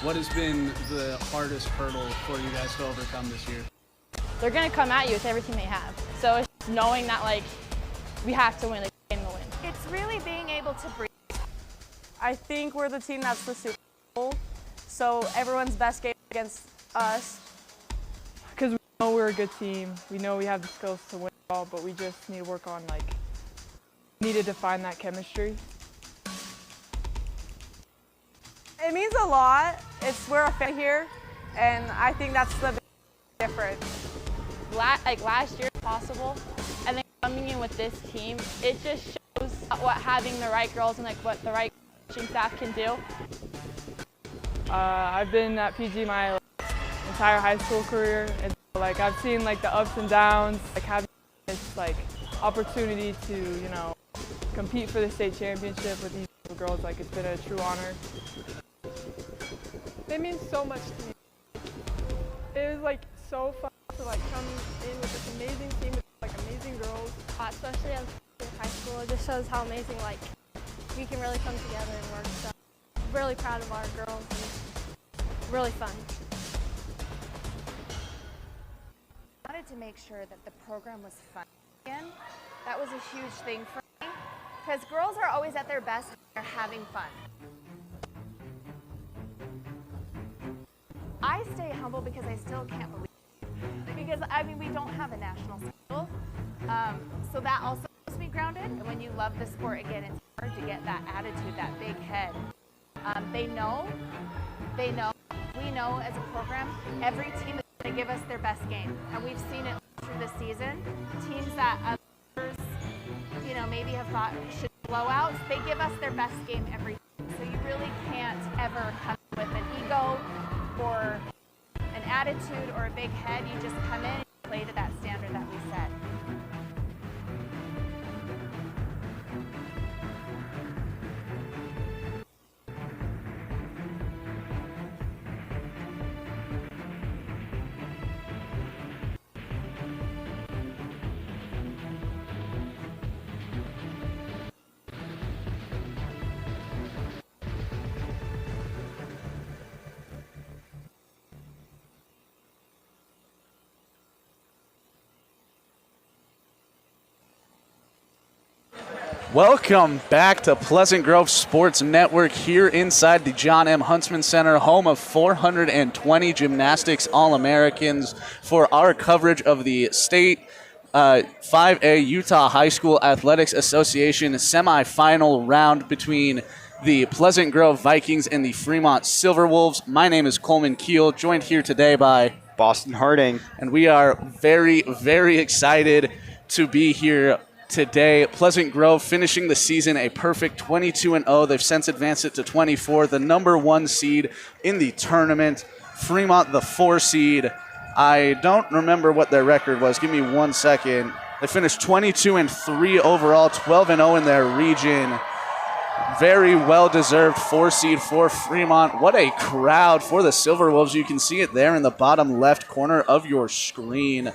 What has been the hardest hurdle for you guys to overcome this year? They're going to come at you with everything they have. So it's just knowing that, like, we have to win the game to win. It's really being able to breathe. I think we're the team that's the Super Bowl, so everyone's best game against us. Because we know we're a good team. We know we have the skills to win it all, but we just need to work on, like, need to define that chemistry. It means a lot. We're a fan here, and I think that's the big difference. Last year, possible, and then coming in with this team, it just shows what having the right girls and like what the right coaching staff can do. I've been at PG my entire high school career, and like I've seen like the ups and downs, like having this like opportunity to, you know, compete for the state championship with these girls. Like, it's been a true honor. It means so much to me. It was like so fun to like come in with this amazing team with like amazing girls. Especially as in high school, it just shows how amazing like we can really come together and work. So I'm really proud of our girls and really fun. I wanted to make sure that the program was fun again. That was a huge thing for me because girls are always at their best when they're having fun. I stay humble because I still can't believe it. Because, I mean, we don't have a national schedule. So that also keeps me grounded. And when you love the sport, again, it's hard to get that attitude, that big head. They know, we know as a program, every team is going to give us their best game. And we've seen it through the season. Teams that others, you know, maybe have thought should blowouts, they give us their best game every time. So you really can't ever come with an ego or an attitude or a big head. You just come in and play to that standard that we set. Welcome back to Pleasant Grove Sports Network here inside the John M. Huntsman Center, home of 420 gymnastics All-Americans, for our coverage of the state 5A Utah High School Athletics Association semifinal round between the Pleasant Grove Vikings and the Fremont Silverwolves. My name is Coleman Keel, joined here today by Boston Harding. And we are very, very excited to be here today. Pleasant Grove finishing the season a perfect 22-0. They've since advanced it to 24, the number 1 seed in the tournament. Fremont, the 4 seed. I don't remember what their record was. Give me 1 second. They finished 22-3 overall, 12-0 in their region. Very well-deserved 4 seed for Fremont. What a crowd for the Silverwolves. You can see it there in the bottom left corner of your screen.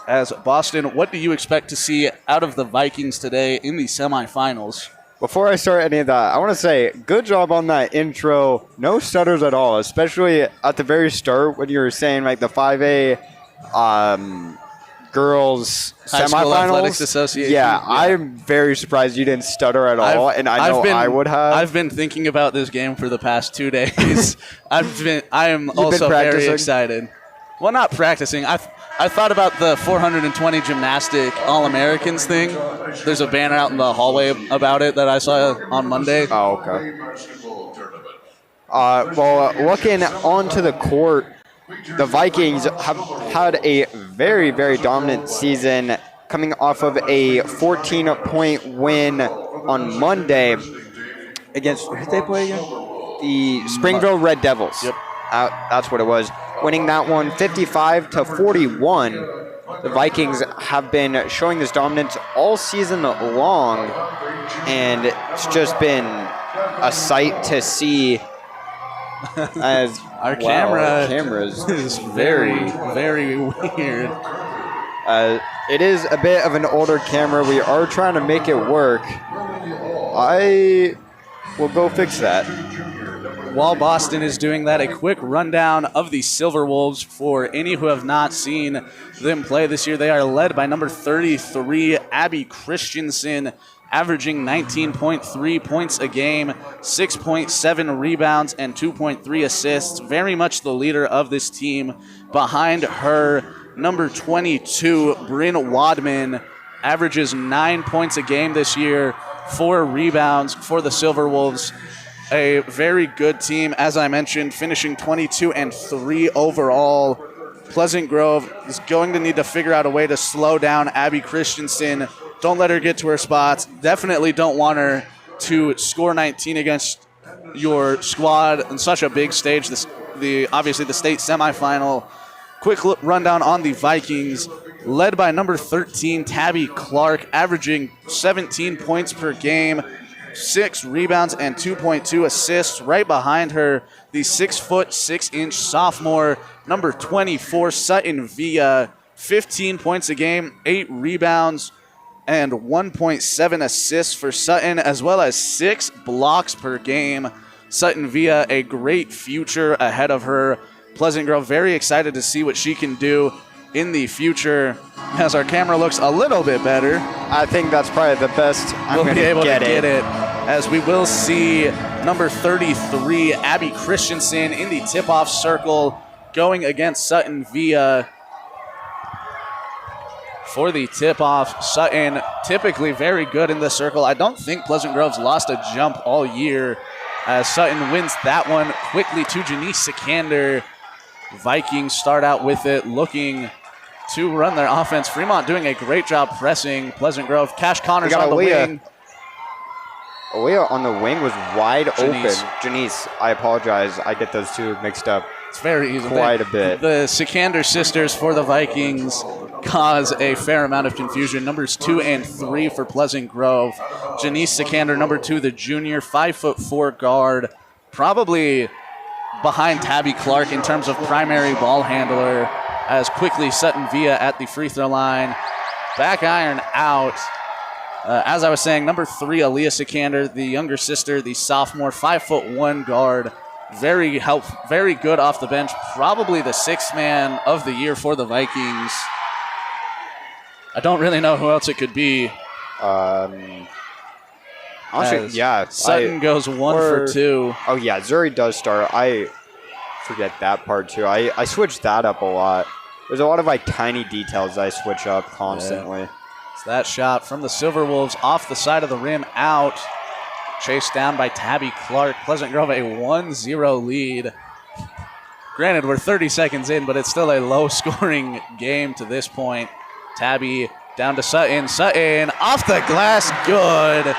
As Boston, what do you expect to see out of the Vikings today in the semifinals? Before I start any of that, I want to say good job on that intro. No stutters at all, especially at the very start when you were saying like the 5A girls High School semifinals. Athletics Association. Yeah, I'm very surprised you didn't stutter at all, and I know I would have. I've been thinking about this game for the past 2 days. I am also very excited. Well, not practicing. I thought about the 420 gymnastic All-Americans thing. There's a banner out in the hallway about it that I saw on Monday. Oh, okay. Well, looking onto the court, the Vikings have had a very, very dominant season, coming off of a 14-point win on Monday against, who did they play again? The Springville Red Devils. Yep. That's what it was. Winning that one 55-41. The Vikings have been showing this dominance all season long, and it's just been a sight to see. As our cameras is very, very weird. It is a bit of an older camera. We are trying to make it work. I will go fix that. While Boston is doing that, a quick rundown of the Silver Wolves for any who have not seen them play this year. They are led by number 33, Abby Christensen, averaging 19.3 points a game, 6.7 rebounds, and 2.3 assists. Very much the leader of this team. Behind her, number 22, Bryn Wadman, averages 9 points a game this year, 4 rebounds for the Silver Wolves. A very good team, as I mentioned, finishing 22-3 overall. Pleasant Grove is going to need to figure out a way to slow down Abby Christensen. Don't let her get to her spots. Definitely don't want her to score 19 against your squad on such a big stage. Obviously the state semifinal. Quick rundown on the Vikings. Led by number 13, Tabby Clark, averaging 17 points per game, 6 rebounds, and 2.2 assists. Right behind her, the 6'6" sophomore, number 24, Sutton Villa, 15 points a game, 8 rebounds, and 1.7 assists for Sutton, as well as 6 blocks per game. Sutton Villa, a great future ahead of her. Pleasant Grove, very excited to see what she can do in the future. As our camera looks a little bit better, I think that's probably the best we'll be able to get it. As we will see number 33, Abby Christensen, in the tip-off circle, going against Sutton Villa. For the tip-off, Sutton typically very good in the circle. I don't think Pleasant Grove's lost a jump all year, as Sutton wins that one quickly to Janice Sikander. Vikings start out with it, looking to run their offense. Fremont doing a great job pressing Pleasant Grove. Cash Connors on the wing. Aaliyah on the wing was wide open. Janice, I apologize. I get those two mixed up. It's very easy. Quite a bit. The Sikander sisters for the Vikings cause a fair amount of confusion. Numbers 2 and 3 for Pleasant Grove. Janice Sikander, number 2, the junior, 5'4" guard. Probably behind Tabby Clark in terms of primary ball handler, as quickly Sutton Villa at the free throw line. Back iron out. As I was saying, number 3, Aaliyah Sikander, the younger sister, the sophomore, 5'1" guard. Very good off the bench. Probably the 6th man of the year for the Vikings. I don't really know who else it could be. Honestly, yeah. Sutton goes 1 for 2. Oh, yeah, Zuri does start. I forget that part, too. I switched that up a lot. There's a lot of, tiny details I switch up constantly. Yeah. It's that shot from the Silver Wolves off the side of the rim, out. Chased down by Tabby Clark. Pleasant Grove, a 1-0 lead. Granted, we're 30 seconds in, but it's still a low-scoring game to this point. Tabby down to Sutton. Sutton off the glass, good.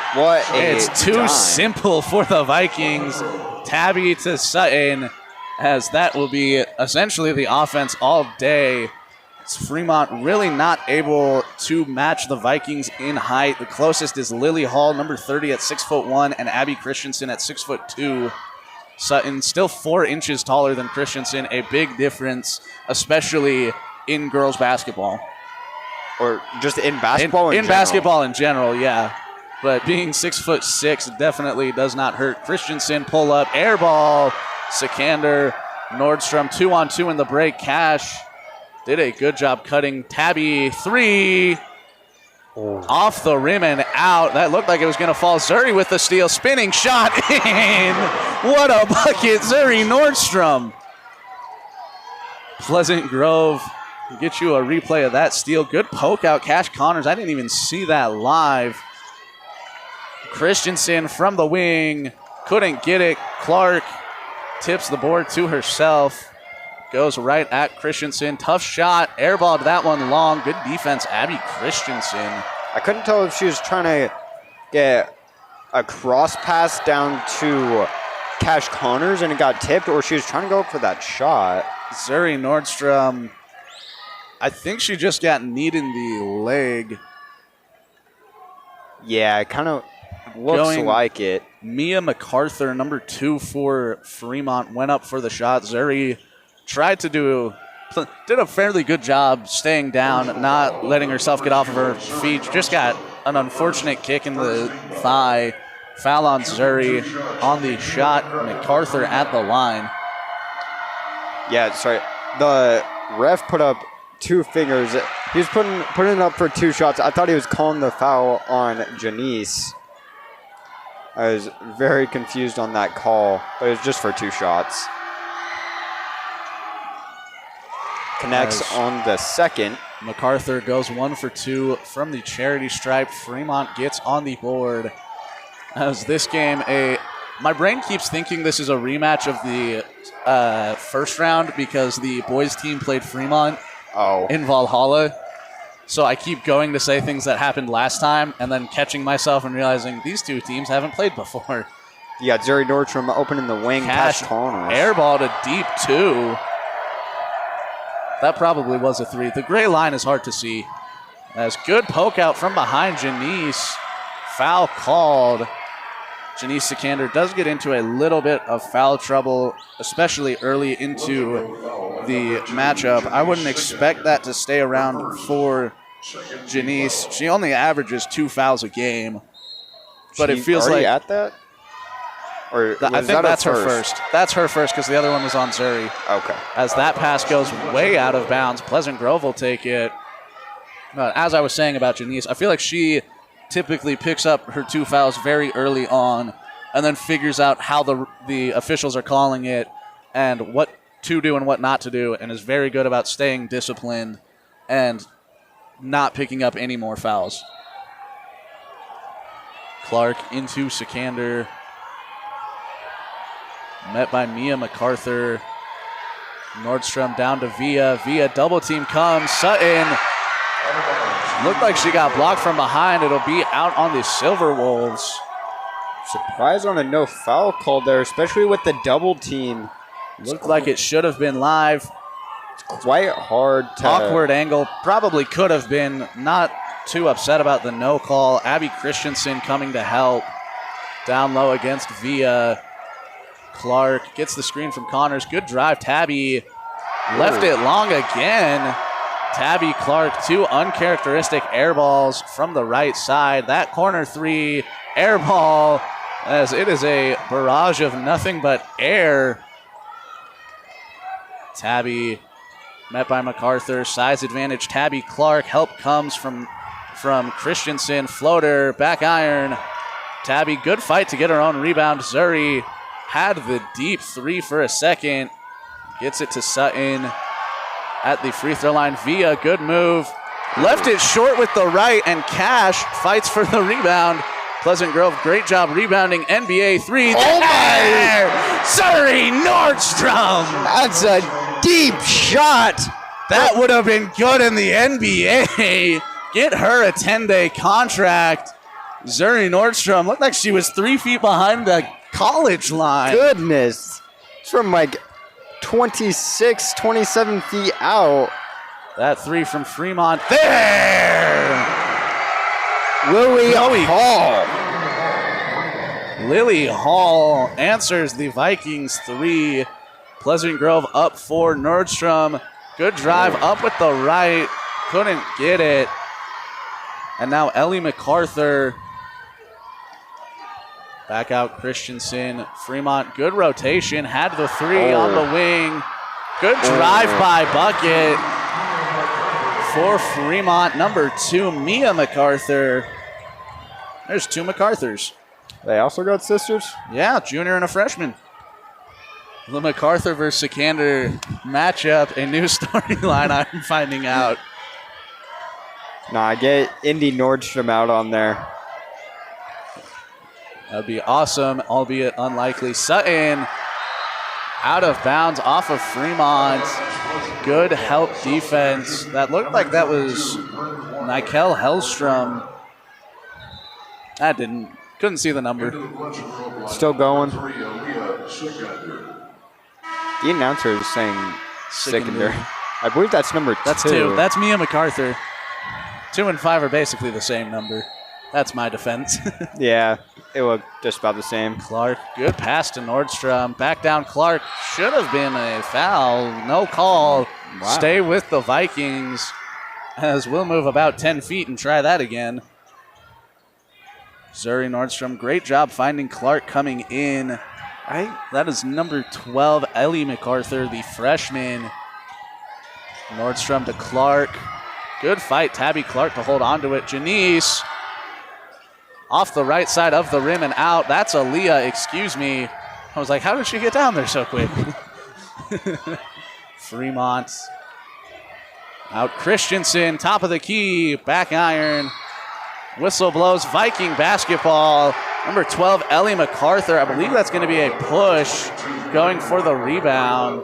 It's too simple for the Vikings. Tabby to Sutton, as that will be essentially the offense all day. It's Fremont really not able to match the Vikings in height. The closest is Lily Hall, number 30 at 6'1", and Abby Christensen at 6'2". Sutton still 4 inches taller than Christensen, a big difference, especially in girls basketball. Or just in basketball in general. Basketball in general, yeah. But being 6'6" definitely does not hurt. Christensen pull up, air ball. Sikander, Nordstrom, 2-on-2 in the break. Cash did a good job cutting. Tabby, 3. Off the rim and out. That looked like it was going to fall. Zuri with the steal. Spinning shot in. What a bucket. Zuri Nordstrom. Pleasant Grove. Get you a replay of that steal. Good poke out, Cash Connors. I didn't even see that live. Christensen from the wing. Couldn't get it. Clark tips the board to herself. Goes right at Christensen. Tough shot. Airballed that one long. Good defense, Abby Christensen. I couldn't tell if she was trying to get a cross pass down to Cash Connors and it got tipped, or she was trying to go for that shot. Zuri Nordstrom, I think she just got kneed in the leg. Yeah, it kind of looks like it. Mia MacArthur, number 2 for Fremont, went up for the shot. Zuri tried to did a fairly good job staying down, not letting herself get off of her feet. Just got an unfortunate kick in the thigh. Foul on Zuri on the shot. MacArthur at the line. Yeah, sorry. The ref put up 2 fingers. He was putting it up for 2 shots. I thought he was calling the foul on Janice. I was very confused on that call, but it was just for 2 shots. Connects on the second. MacArthur goes 1 for 2 from the charity stripe. Fremont gets on the board. As this game, my brain keeps thinking this is a rematch of the first round because the boys team played Fremont in Valhalla. So I keep going to say things that happened last time and then catching myself and realizing these 2 teams haven't played before. You got Zuri Nordstrom opening the wing past Connors. Airball to deep 2. That probably was a 3. The gray line is hard to see. As good poke out from behind Janice. Foul called. Janice Sikander does get into a little bit of foul trouble, especially early into the matchup. I wouldn't expect that to stay around for Janice. She only averages 2 fouls a game. But it feels like at that? Or I think that's her first. That's her first because the other one was on Zuri. Okay. As that pass goes way out of bounds, Pleasant Grove will take it. As I was saying about Janice, I feel like she typically picks up her 2 fouls very early on and then figures out how the officials are calling it and what to do and what not to do, and is very good about staying disciplined and not picking up any more fouls. Clark into Sikander. Met by Mia MacArthur. Nordstrom down to Via. Via double team comes. Sutton. Looked like she got blocked from behind. It'll be out on the Silver Wolves. Surprise on a no foul call there, especially with the double team. Looked like it should have been live. It's quite hard to... Awkward angle. Probably could have been. Not too upset about the no call. Abby Christensen coming to help. Down low against Via. Clark gets the screen from Connors. Good drive. Tabby left it long again. Tabby Clark, 2 uncharacteristic air balls from the right side. That corner 3 air ball, as it is a barrage of nothing but air. Tabby met by MacArthur. Size advantage. Tabby Clark. Help comes from Christensen. Floater. Back iron. Tabby, good fight to get her own rebound. Zuri had the deep 3 for a second. Gets it to Sutton at the free throw line. Via, good move. Left it short with the right, and Cash fights for the rebound. Pleasant Grove, great job rebounding. NBA 3. Oh my! Zuri Nordstrom! That's a deep shot. That would have been good in the NBA. Get her a 10-day contract. Zuri Nordstrom looked like she was 3 feet behind the college line. Goodness. It's from like 26, 27 feet out. That 3 from Fremont. There! Lily Hall. Lily Hall answers the Vikings 3. Pleasant Grove up 4. Nordstrom, good drive up with the right. Couldn't get it. And now Ellie MacArthur. Back out Christensen. Fremont, good rotation. Had the 3 on the wing. Good drive-by bucket for Fremont. Number 2, Mia MacArthur. There's 2 MacArthurs. They also got sisters? Yeah, junior and a freshman. The MacArthur versus Sikander matchup, a new storyline I'm finding out. Nah, I get Indy Nordstrom out on there. That'd be awesome, albeit unlikely. Sutton out of bounds off of Fremont. Good help defense. That looked like that was Nikel Hellstrom. That couldn't see the number. Still going. The announcer is saying Sikander. I believe that's number 2. That's 2. That's Mia MacArthur. 2 and 5 are basically the same number. That's my defense. Yeah, it looked just about the same. Clark, good pass to Nordstrom. Back down Clark. Should have been a foul. No call. Wow. Stay with the Vikings as we'll move about 10 feet and try that again. Zuri Nordstrom, great job finding Clark coming in. That is number 12, Ellie MacArthur, the freshman. Nordstrom to Clark. Good fight, Tabby Clark to hold on to it. Janice off the right side of the rim and out. That's Aaliyah, excuse me. I was like, how did she get down there so quick? Fremont. Out Christensen, top of the key, back iron. Whistle blows, Viking basketball. Number 12, Ellie MacArthur. I believe that's going to be a push going for the rebound.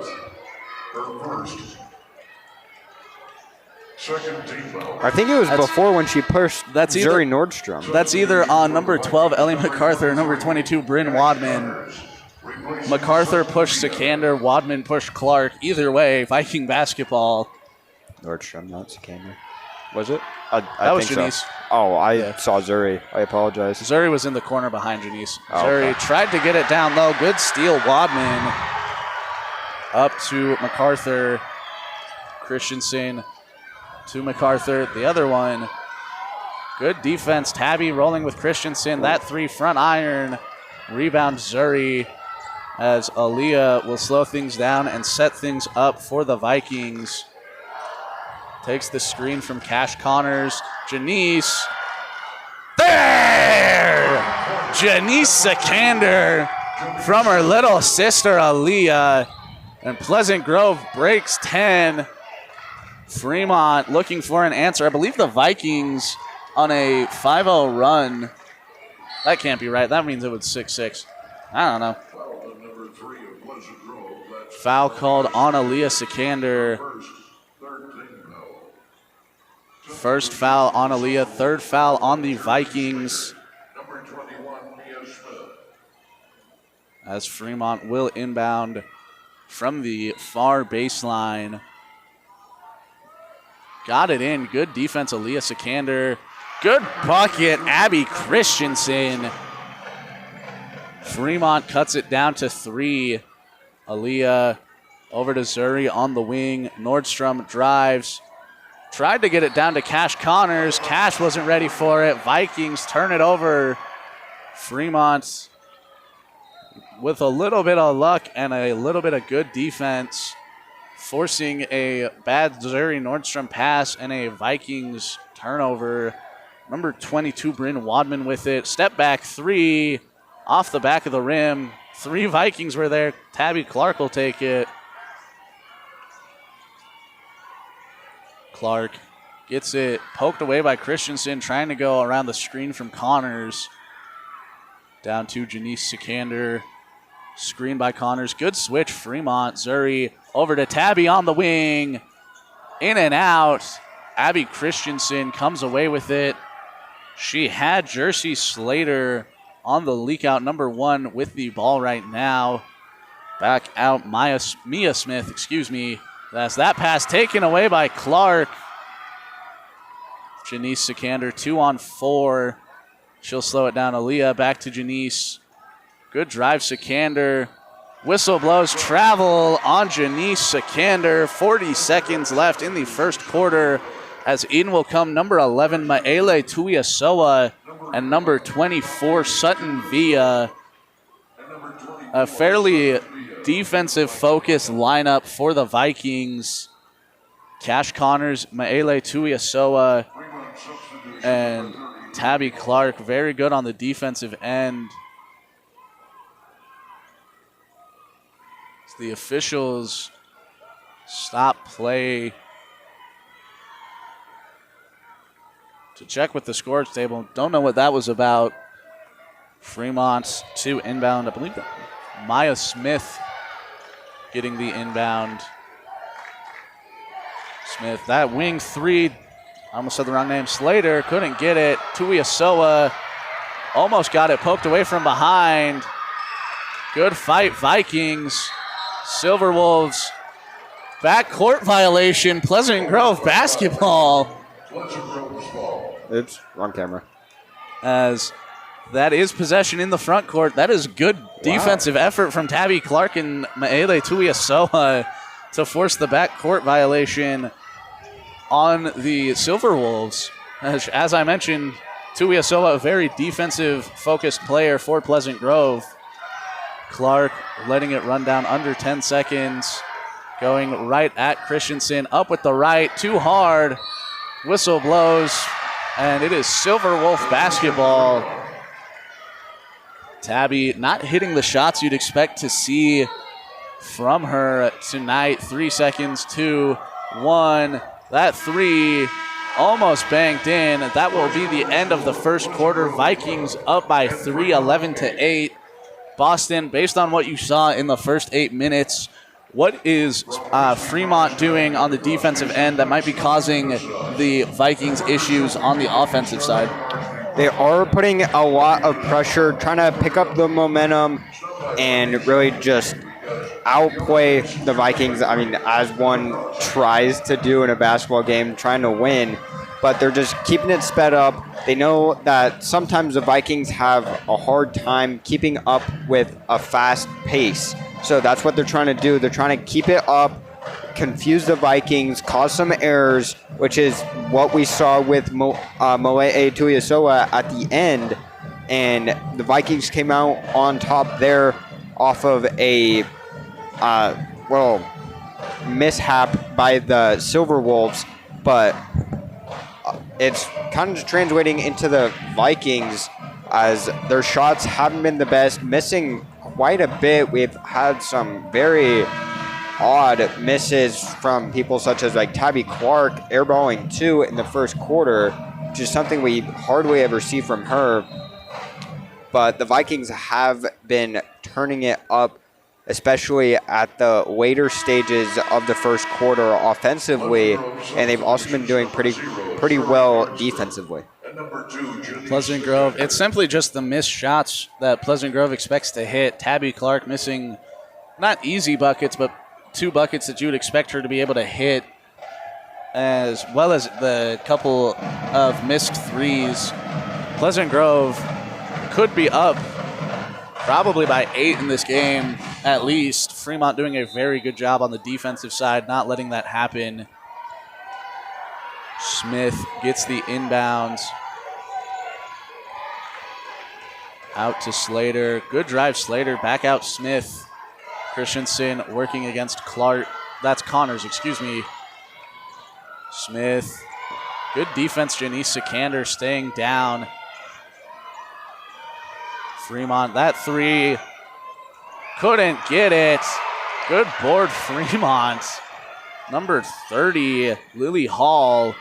I think it was before when she pushed Zuri Nordstrom. That's either on number 12, Ellie MacArthur, or number 22, Bryn Wadman. MacArthur pushed Sikander, Wadman pushed Clark. Either way, Viking basketball. Nordstrom, not Sikander. Was it? That was Janice. So. Oh, I saw Zuri. I apologize. Zuri was in the corner behind Janice. Oh, Zuri okay. tried to get it down low. Good steal, Wadman. Up to MacArthur. Christensen to MacArthur. The other one. Good defense. Tabby rolling with Christensen. That three front iron. Rebound Zuri as Aaliyah will slow things down and set things up for the Vikings. Takes the screen from Cash Connors. Janice. There! Janice Sikander from her little sister Aaliyah. And Pleasant Grove breaks 10. Fremont looking for an answer. I believe the Vikings on a 5-0 run. That can't be right. That means it was 6-6. I don't know. Foul called on Aaliyah Sikander. First foul on Aaliyah, third foul on the Vikings. As Fremont will inbound from the far baseline. Got it in. Good defense, Aaliyah Sikander. Good bucket, Abby Christensen. Fremont cuts it down to 3. Aaliyah over to Zuri on the wing. Nordstrom drives. Tried to get it down to Cash Connors. Cash wasn't ready for it. Vikings turn it over. Fremont with a little bit of luck and a little bit of good defense, forcing a bad Zuri Nordstrom pass and a Vikings turnover. Number 22, Bryn Wadman with it. Step back 3 off the back of the rim. 3 Vikings were there. Tabby Clark will take it. Clark gets it poked away by Christensen, trying to go around the screen from Connors. Down to Janice Sikander. Screen by Connors. Good switch, Fremont. Zuri over to Tabby on the wing. In and out. Abby Christensen comes away with it. She had Jersey Slater on the leak out, number 1 with the ball right now. Back out Mia Smith, excuse me. That's that pass taken away by Clark. Janice Sikander, 2 on 4. She'll slow it down. Aaliyah back to Janice. Good drive, Sikander. Whistle blows, travel on Janice Sikander. 40 seconds left in the first quarter as in will come number 11, Maele Tuiasoa, and number 24, Sutton Villa. A fairly defensive-focused lineup for the Vikings. Cash Connors, Maele Tuiasoa, and Tabby Clark, very good on the defensive end. The officials stop play to check with the scores table. Don't know what that was about. Fremont to inbound. I believe Maya Smith getting the inbound. Smith, that wing 3. I almost said the wrong name. Slater couldn't get it. Tuiasoa almost got it poked away from behind. Good fight, Vikings. Silverwolves, backcourt violation, Pleasant Grove basketball. Oops, wrong camera. As that is possession in the front court. That is good defensive effort from Tabby Clark and Maele Tuiasoa to force the backcourt violation on the Silverwolves. As I mentioned, Tuiasoa, a very defensive-focused player for Pleasant Grove. Clark letting it run down under 10 seconds. Going right at Christensen. Up with the right. Too hard. Whistle blows. And it is Silver Wolf basketball. Tabby not hitting the shots you'd expect to see from her tonight. 3 seconds, 2, 1. That three almost banked in. That will be the end of the first quarter. Vikings up by 3, 11-8. Boston, based on what you saw in the first 8 minutes, what is Fremont doing on the defensive end that might be causing the Vikings issues on the offensive side? They are putting a lot of pressure, trying to pick up the momentum and really just outplay the Vikings. I mean, as one tries to do in a basketball game, trying to win, but they're just keeping it sped up. They know that sometimes the Vikings have a hard time keeping up with a fast pace. So that's what they're trying to do. They're trying to keep it up, confuse the Vikings, cause some errors, which is what we saw with Moe Tuiasoa at the end. And the Vikings came out on top there off of a mishap by the Silver Wolves, but it's kind of translating into the Vikings as their shots haven't been the best, missing quite a bit. We've had some very odd misses from people such as like Tabby Clark airballing 2 in the first quarter, which is something we hardly ever see from her. But the Vikings have been turning it up, especially at the later stages of the first quarter offensively, and they've also been doing pretty well defensively. Pleasant Grove, it's simply just the missed shots that Pleasant Grove expects to hit. Tabby Clark missing not easy buckets, but 2 buckets that you would expect her to be able to hit, as well as the couple of missed threes. Pleasant Grove could be up probably by 8 in this game at least. Fremont doing a very good job on the defensive side, not letting that happen. Smith gets the inbounds. Out to Slater. Good drive, Slater. Back out, Smith. Christensen working against Clark. That's Connors, excuse me. Smith. Good defense, Janice Sikander staying down. Fremont, that three. Couldn't get it. Good board, Fremont. Number 30, Lily Hall.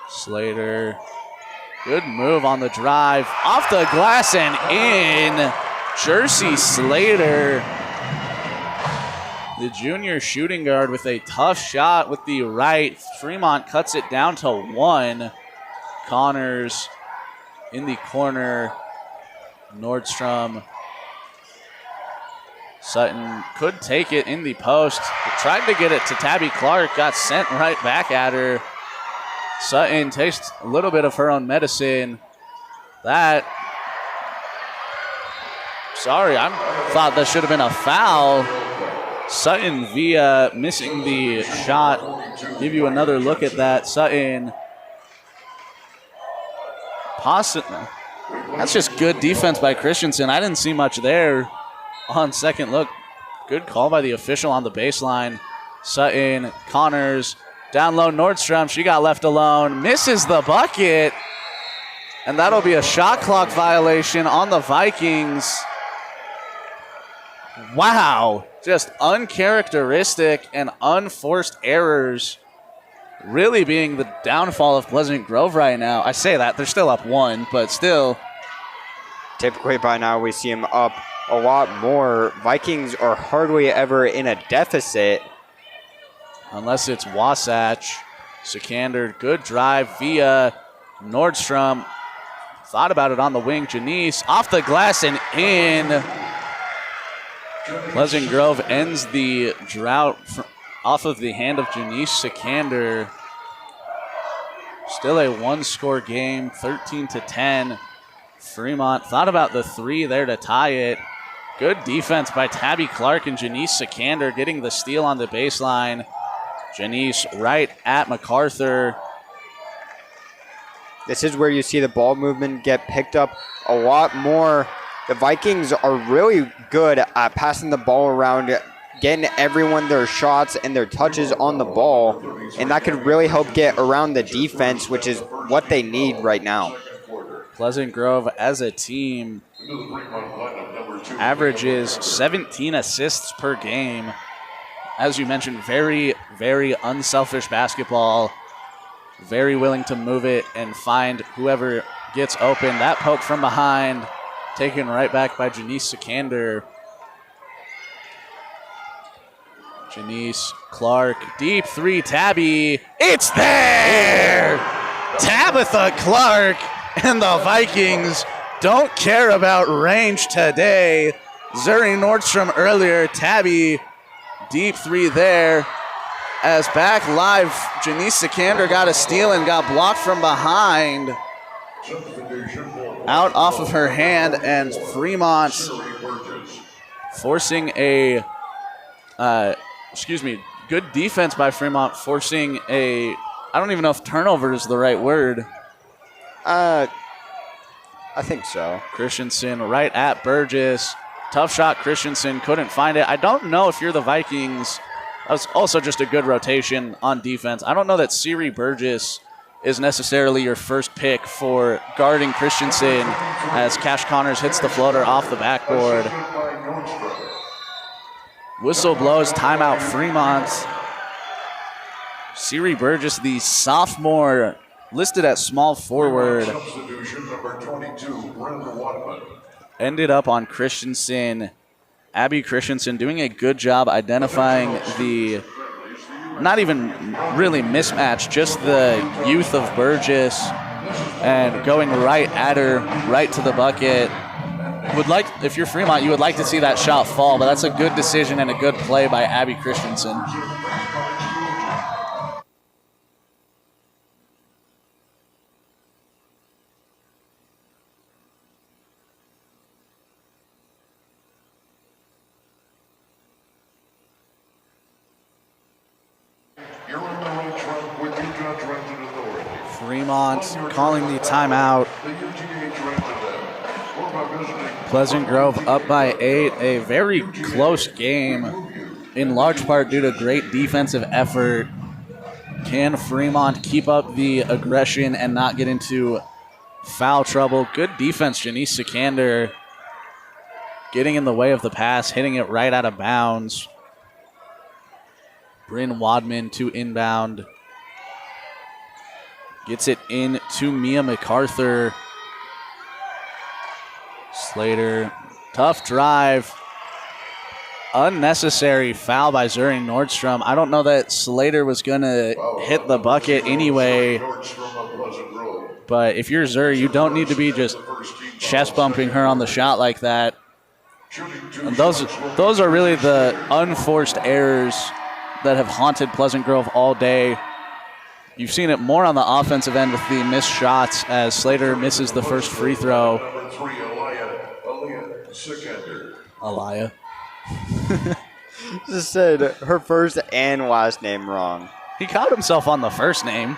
Slater. Good move on the drive. Off the glass and in. Jersey Slater. The junior shooting guard with a tough shot with the right. Fremont cuts it down to 1. Connors in the corner. Nordstrom. Sutton could take it in the post. Tried to get it to Tabby Clark. Got sent right back at her. Sutton takes a little bit of her own medicine. That. Sorry, I thought that should have been a foul. Sutton via missing the shot. Give you another look at that. Sutton. That's just good defense by Christensen. I didn't see much there on second look. Good call by the official on the baseline. Sutton, Connors, down low Nordstrom. She got left alone. Misses the bucket. And that'll be a shot clock violation on the Vikings. Wow. Just uncharacteristic and unforced errors really being the downfall of Pleasant Grove right now. I say that. They're still up 1, but still. Typically by now we see them up a lot more. Vikings are hardly ever in a deficit. Unless it's Wasatch. Sikander, good drive via Nordstrom. Thought about it on the wing. Janice off the glass and in. Pleasant Grove ends the drought off of the hand of Janice Sikander. Still a 1-score game, 13-10. Fremont thought about the 3 there to tie it. Good defense by Tabby Clark and Janice Sikander getting the steal on the baseline. Janice right at MacArthur. This is where you see the ball movement get picked up a lot more. The Vikings are really good at passing the ball around, getting everyone their shots and their touches on the ball, and that could really help get around the defense, which is what they need right now. Pleasant Grove as a team averages 17 assists per game. As you mentioned, very, very unselfish basketball. Very willing to move it and find whoever gets open. That poke from behind, taken right back by Janice Sikander. Janice Clark, deep three, Tabby. It's there! Tabitha Clark and the Vikings don't care about range today. Zuri Nordstrom earlier, Tabby, deep three there. As back live, Janice Sikander got a steal and got blocked from behind. Out off of her hand, and Fremont forcing a, good defense by Fremont, forcing a, I don't even know if turnover is the right word. I think so. Christensen right at Burgess. Tough shot, Christensen couldn't find it. I don't know if you're the Vikings. That was also just a good rotation on defense. I don't know that Siri Burgess is necessarily your first pick for guarding Christensen as Cash Connors hits the floater off the backboard. Whistle blows, timeout Fremont. Siri Burgess, the sophomore, listed at small forward, ended up on Christensen. Abby Christensen doing a good job identifying the, not even really mismatch, just the youth of Burgess and going right at her, right to the bucket. Would like, if you're Fremont, you would like to see that shot fall, but that's a good decision and a good play by Abby Christensen. Fremont calling the timeout. Pleasant Grove up by 8. A very close game, in large part due to great defensive effort. Can Fremont keep up the aggression and not get into foul trouble? Good defense, Janice Sikander getting in the way of the pass, hitting it right out of bounds. Bryn Wadman to inbound. Gets it in to Mia MacArthur. Slater, tough drive. Unnecessary foul by Zuri Nordstrom. I don't know that Slater was going to hit the bucket anyway. But if you're Zuri, you don't need to be just chest bumping her on the shot like that. And those are really the unforced errors that have haunted Pleasant Grove all day. You've seen it more on the offensive end with the missed shots as Slater misses the first free throw. Aliyah. Just said her first and last name wrong. He caught himself on the first name.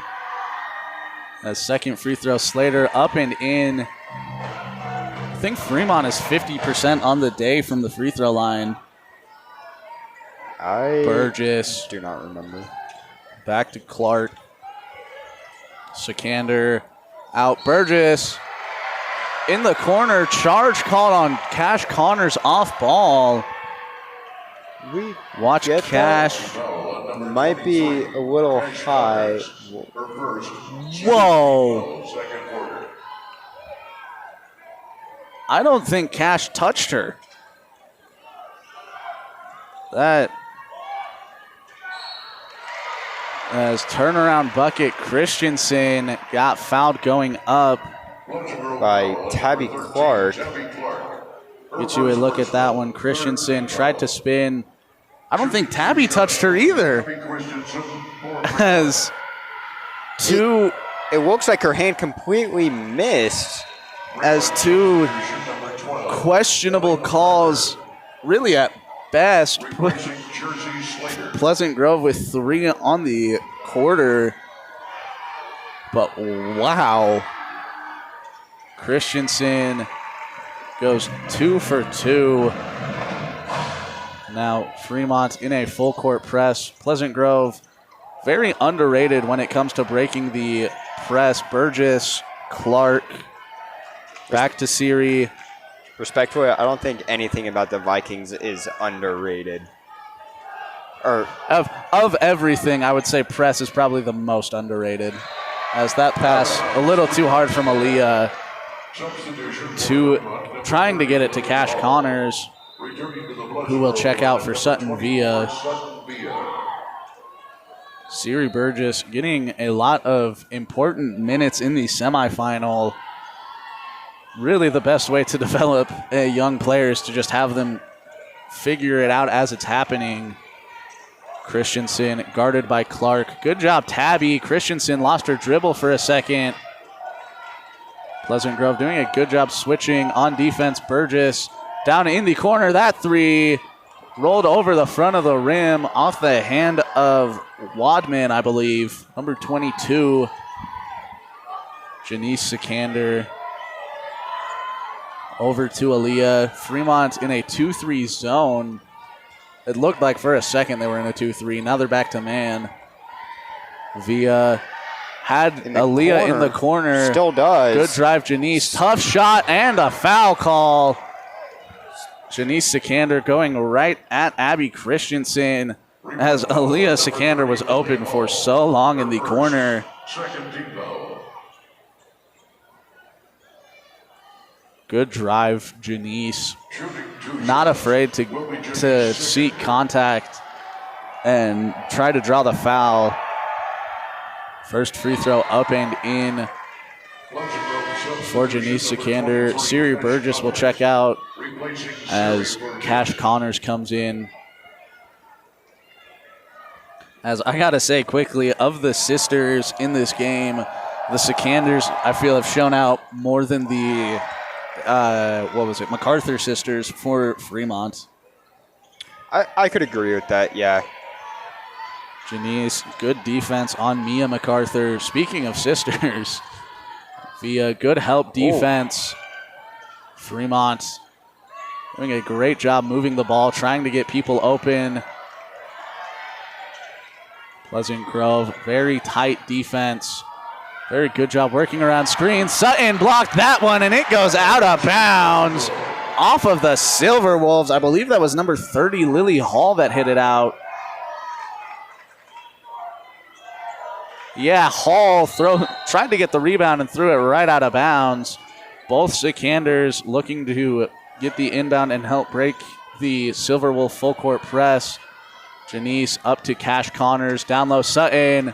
A second free throw, Slater up and in. I think Fremont is 50% on the day from the free throw line. Burgess. Do not remember. Back to Clark. Sikander out. Burgess in the corner. Charge called on Cash Connors off ball. Watch Cash. Might be a little high. Whoa. I don't think Cash touched her. That as turnaround bucket, Christensen got fouled going up by Tabby Clark. Get you a look at that one. Christensen tried to spin. I don't think Tabby touched her either. As two, it looks like her hand completely missed. As two questionable calls, really at best. Pleasant Grove with 3 on the quarter. But wow. Christensen goes 2 for 2. Now Fremont in a full court press. Pleasant Grove very underrated when it comes to breaking the press. Burgess, Clark, back to Siri. Respectfully, I don't think anything about the Vikings is underrated. Or Of everything, I would say press is probably the most underrated. As that pass a little too hard from Aaliyah to trying to get it to Cash Connors, who will check out for Sutton Villa. Siri Burgess getting a lot of important minutes in the semifinal. Really the best way to develop a young player is to just have them figure it out as it's happening. Christensen guarded by Clark. Good job, Tabby. Christensen lost her dribble for a second. Pleasant Grove doing a good job switching on defense. Burgess down in the corner. That three rolled over the front of the rim off the hand of Wadman, I believe. Number 22, Janice Sikander. Over to Aaliyah. Fremont in a 2-3 zone. It looked like for a second they were in a 2-3. Now they're back to man. Via had Aaliyah in the corner. Still does. Good drive, Janice. Tough shot and a foul call. Janice Sikander going right at Abby Christensen as Aaliyah Sikander was open for so long in the corner. Good drive, Janice. Not afraid to seek contact and try to draw the foul. First free throw up and in for Janice Sikander. Siri Burgess will check out as Cash Connors comes in. As I gotta say quickly, of the sisters in this game, the Sikanders I feel have shown out more than the MacArthur sisters for Fremont. I could agree with that, yeah. Janice, good defense on Mia MacArthur. Speaking of sisters, via good help defense, Fremont doing a great job moving the ball, trying to get people open. Pleasant Grove, very tight defense. Very good job working around screens. Sutton blocked that one, and it goes out of bounds off of the Silver Wolves. I believe that was number 30, Lily Hall, that hit it out. Yeah, Hall tried to get the rebound and threw it right out of bounds. Both Sikanders looking to get the inbound and help break the Silver Wolf full court press. Janice up to Cash Connors. Down low, Sutton.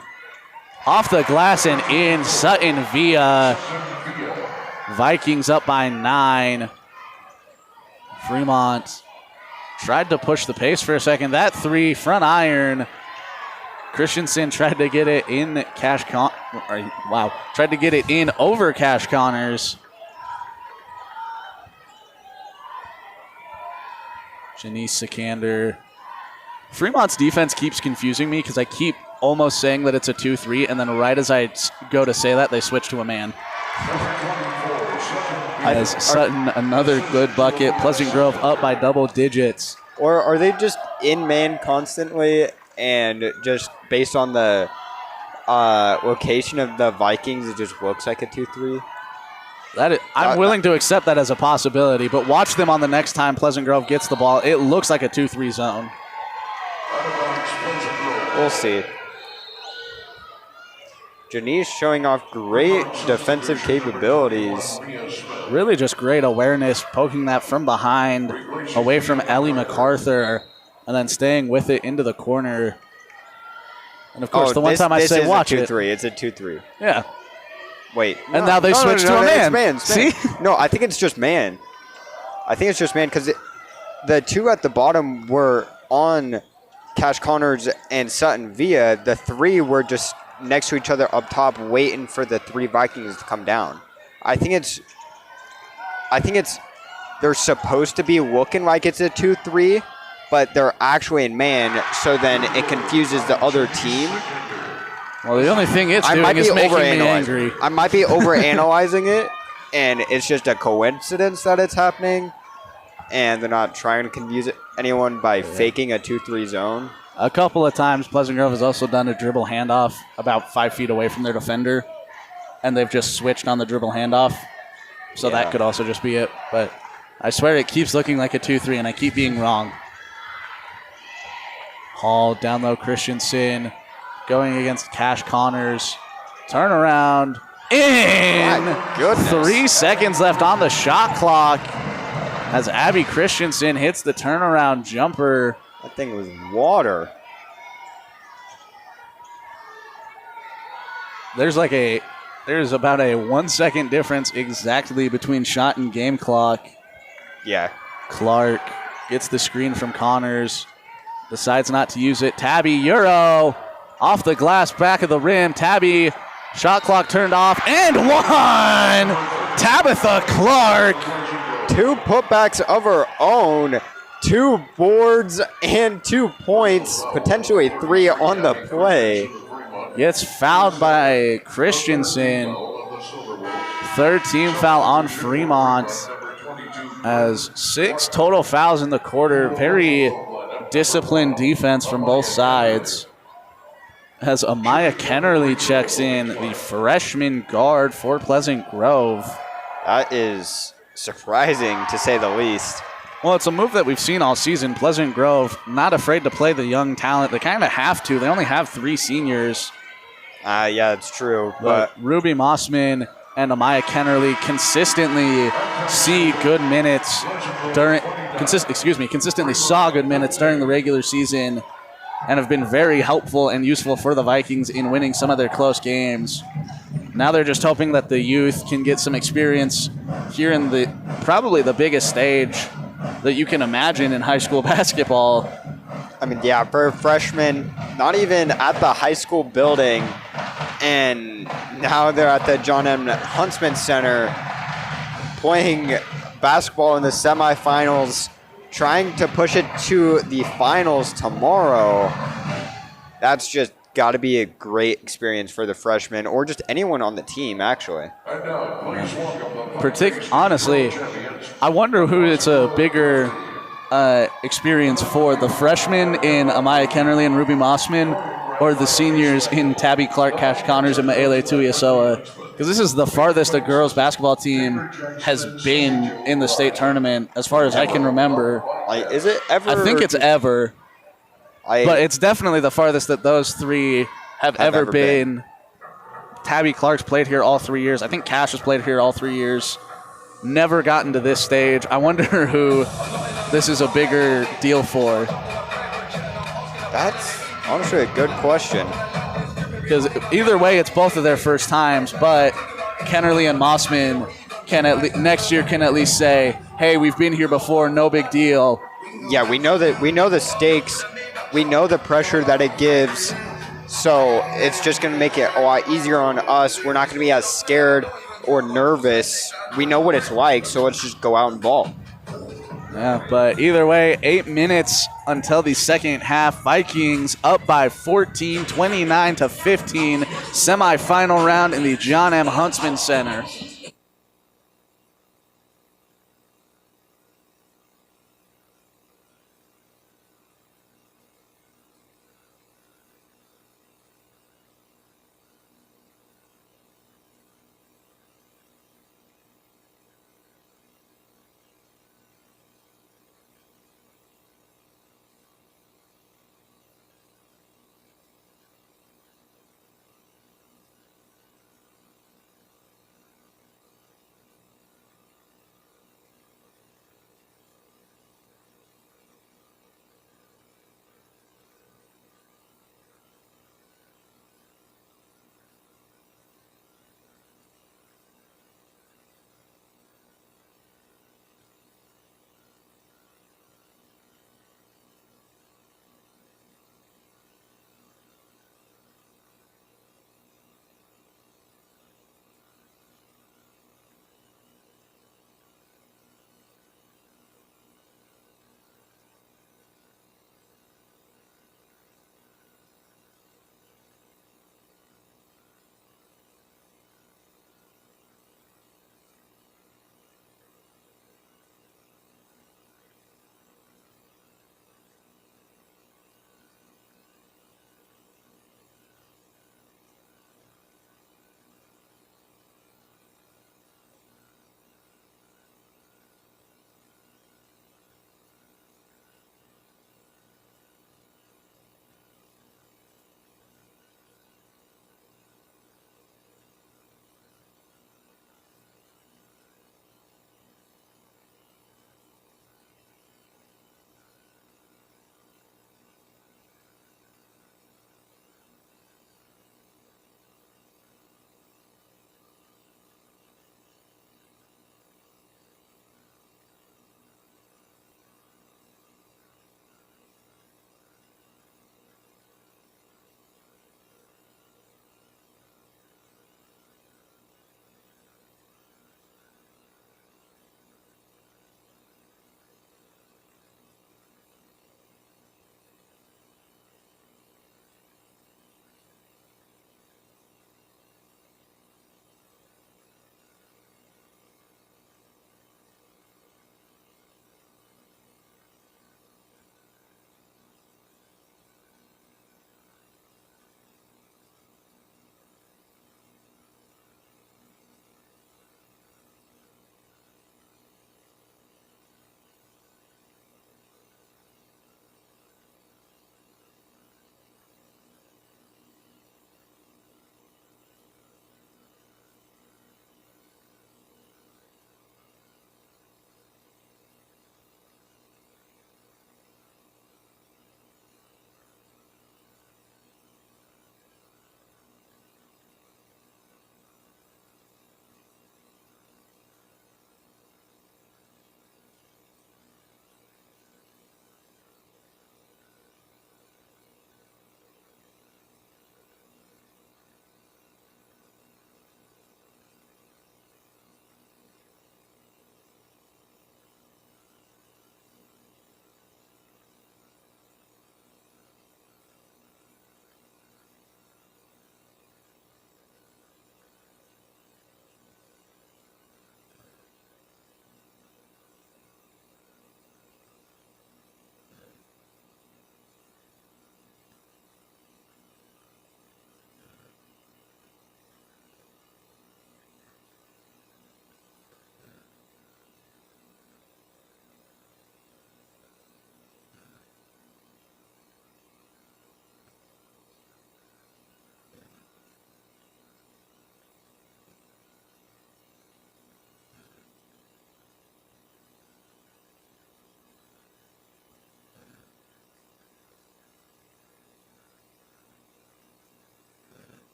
Off the glass and in. Sutton via. Vikings up by 9. Fremont tried to push the pace for a second. That three, front iron. Christensen tried to get it in tried to get it in over Cash Connors. Janice Sikander. Fremont's defense keeps confusing me because I keep almost saying that it's a 2-3, and then right as I go to say that, they switch to a man. As Sutton, another good bucket. Pleasant Grove up by double digits. Or are they just in man constantly, and just based on the location of the Vikings, it just looks like a 2-3? I'm willing to accept that as a possibility, but watch them on the next time Pleasant Grove gets the ball. It looks like a 2-3 zone. We'll see. Janice showing off great defensive capabilities. Really just great awareness, poking that from behind, away from Ellie MacArthur, and then staying with it into the corner. And, of course, the one time I say watch it. It's a 2-3. Yeah. Wait. And now they switched to a man. It's man. See? No, I think it's just man. I think it's just man because the two at the bottom were on Cash Connors and Sutton Villa. The three were just next to each other up top waiting for the three Vikings to come down. I think it's they're supposed to be looking like it's a 2-3, but they're actually in man, so then it confuses the other team. Well, the only thing it's doing is making me angry. I might be overanalyzing it, and it's just a coincidence that it's happening, and they're not trying to confuse anyone by faking a 2-3 zone. A couple of times, Pleasant Grove has also done a dribble handoff about 5 feet away from their defender, and they've just switched on the dribble handoff. So that could also just be it. But I swear it keeps looking like a 2-3, and I keep being wrong. Hall, down low, Christensen, going against Cash Connors. Turnaround, in! My goodness. 3 seconds left on the shot clock as Abby Christensen hits the turnaround jumper. That thing was water. There's about a 1 second difference exactly between shot and game clock. Yeah. Clark gets the screen from Connors, decides not to use it. Tabby, Euro, off the glass, back of the rim. Tabby, shot clock turned off, and one! Tabitha Clark. 2 putbacks of her own, 2 boards and 2 points, potentially 3 on the play. Gets fouled by Christensen. 3rd team foul on Fremont. As 6 total fouls in the quarter. Very disciplined defense from both sides. As Amaya Kennerly checks in, the freshman guard for Pleasant Grove. That is surprising, to say the least. Well, it's a move that we've seen all season. Pleasant Grove not afraid to play the young talent. They kind of have to. They only have 3 seniors. Yeah, it's true. But Ruby Mossman and Amaya Kennerly consistently see good minutes consistently saw good minutes during the regular season and have been very helpful and useful for the Vikings in winning some of their close games. Now they're just hoping that the youth can get some experience here in probably the biggest stage that you can imagine in high school basketball. I mean, yeah, for a freshman, not even at the high school building, and now they're at the John M. Huntsman Center playing basketball in the semifinals, trying to push it to the finals tomorrow. That's just got to be a great experience for the freshmen, or just anyone on the team, actually. Honestly, I wonder who it's a bigger experience for, the freshmen in Amaya Kennerly and Ruby Mossman, or the seniors in Tabby Clark, Cash Connors, and Maele Tuiasoa. Because this is the farthest a girls basketball team has been in the state tournament, as far as I can remember. Is it ever? I think it's ever. But it's definitely the farthest that those 3 have ever been. Tabby Clark's played here all 3 years. I think Cash has played here all 3 years. Never gotten to this stage. I wonder who this is a bigger deal for. That's honestly a good question. Because either way, it's both of their first times, but Kennerly and Mossman next year can at least say, hey, we've been here before, no big deal. Yeah, we know the stakes. We know the pressure that it gives, so it's just going to make it a lot easier on us. We're not going to be as scared or nervous. We know what it's like, so let's just go out and ball. Yeah, but either way, 8 minutes until the second half. Vikings up by 14, 29-15. Semifinal round in the John M. Huntsman Center.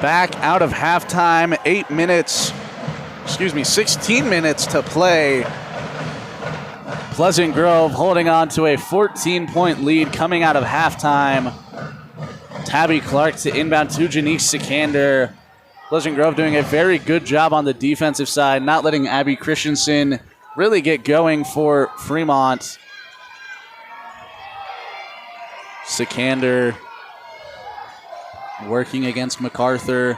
back out of halftime. 16 minutes to play. Pleasant Grove holding on to a 14-point lead coming out of halftime. Tabby Clark to inbound to Janice Sikander. Pleasant Grove doing a very good job on the defensive side, not letting Abby Christensen really get going for Fremont. Sikander working against MacArthur.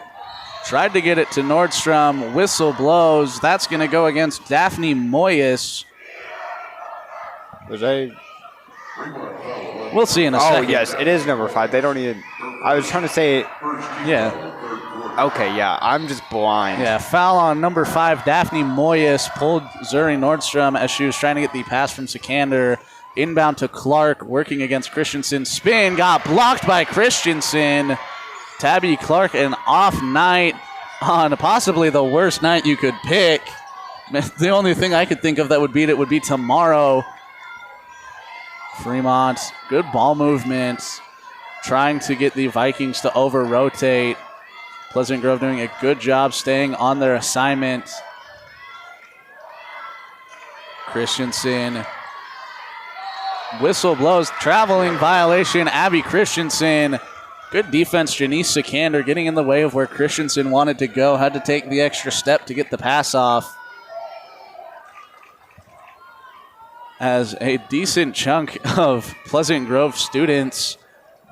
Tried to get it to Nordstrom. Whistle blows. That's going to go against Daphne Moyes. We'll see in a second. Oh, yes, it is number 5. They don't even... I was trying to say... Yeah. Okay, yeah, I'm just blind. Yeah, foul on number 5, Daphne Moyes pulled Zuri Nordstrom as she was trying to get the pass from Sikander. Inbound to Clark, working against Christensen. Spin got blocked by Christensen. Tabby Clark, an off night on possibly the worst night you could pick. The only thing I could think of that would beat it would be tomorrow. Fremont, good ball movement, trying to get the Vikings to over-rotate. Pleasant Grove doing a good job staying on their assignment. Christensen. Whistle blows. Traveling violation. Abby Christensen. Good defense. Janice Sikander getting in the way of where Christensen wanted to go. Had to take the extra step to get the pass off. As a decent chunk of Pleasant Grove students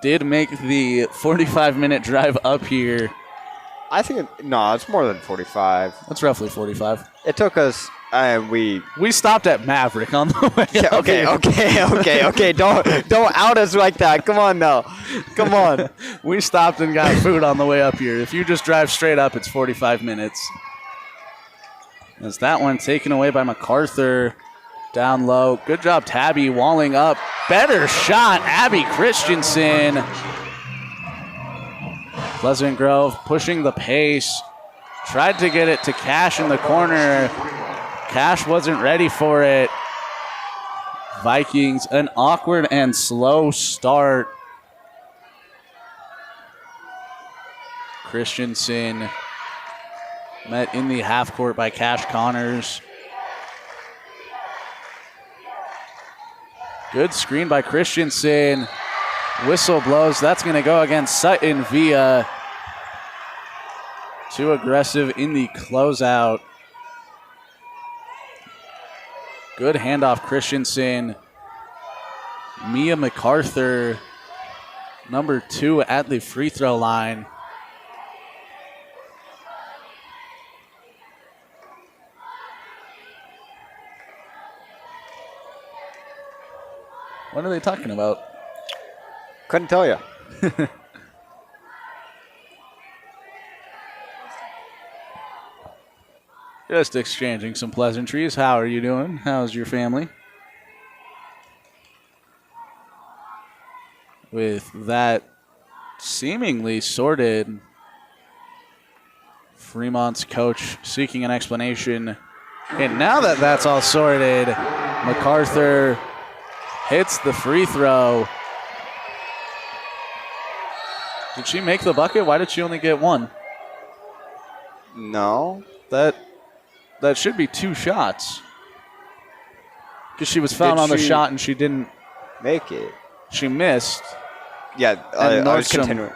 did make the 45-minute drive up here. I think, it's more than 45. That's roughly 45. It took us, we stopped at Maverick on the way. Yeah, okay. Don't out us like that. Come on now. Come on. We stopped and got food on the way up here. If you just drive straight up, it's 45 minutes. As that one taken away by MacArthur. Down low. Good job, Tabby, walling up. Better shot, Abby Christensen. Pleasant Grove pushing the pace. Tried to get it to Cash in the corner. Cash wasn't ready for it. Vikings, an awkward and slow start. Christensen met in the half court by Cash Connors. Good screen by Christensen. Whistle blows. That's going to go against Sutton Villa. Too aggressive in the closeout. Good handoff, Christensen. Mia MacArthur, number 2 at the free throw line. What are they talking about? Couldn't tell you. Just exchanging some pleasantries. How are you doing? How's your family? With that seemingly sorted, Fremont's coach seeking an explanation. And now that that's all sorted, MacArthur hits the free throw. Did she make the bucket? Why did she only get one? No. That should be 2 shots. Because she was fouled on the shot and she didn't make it. She missed. Yeah, I was continuing.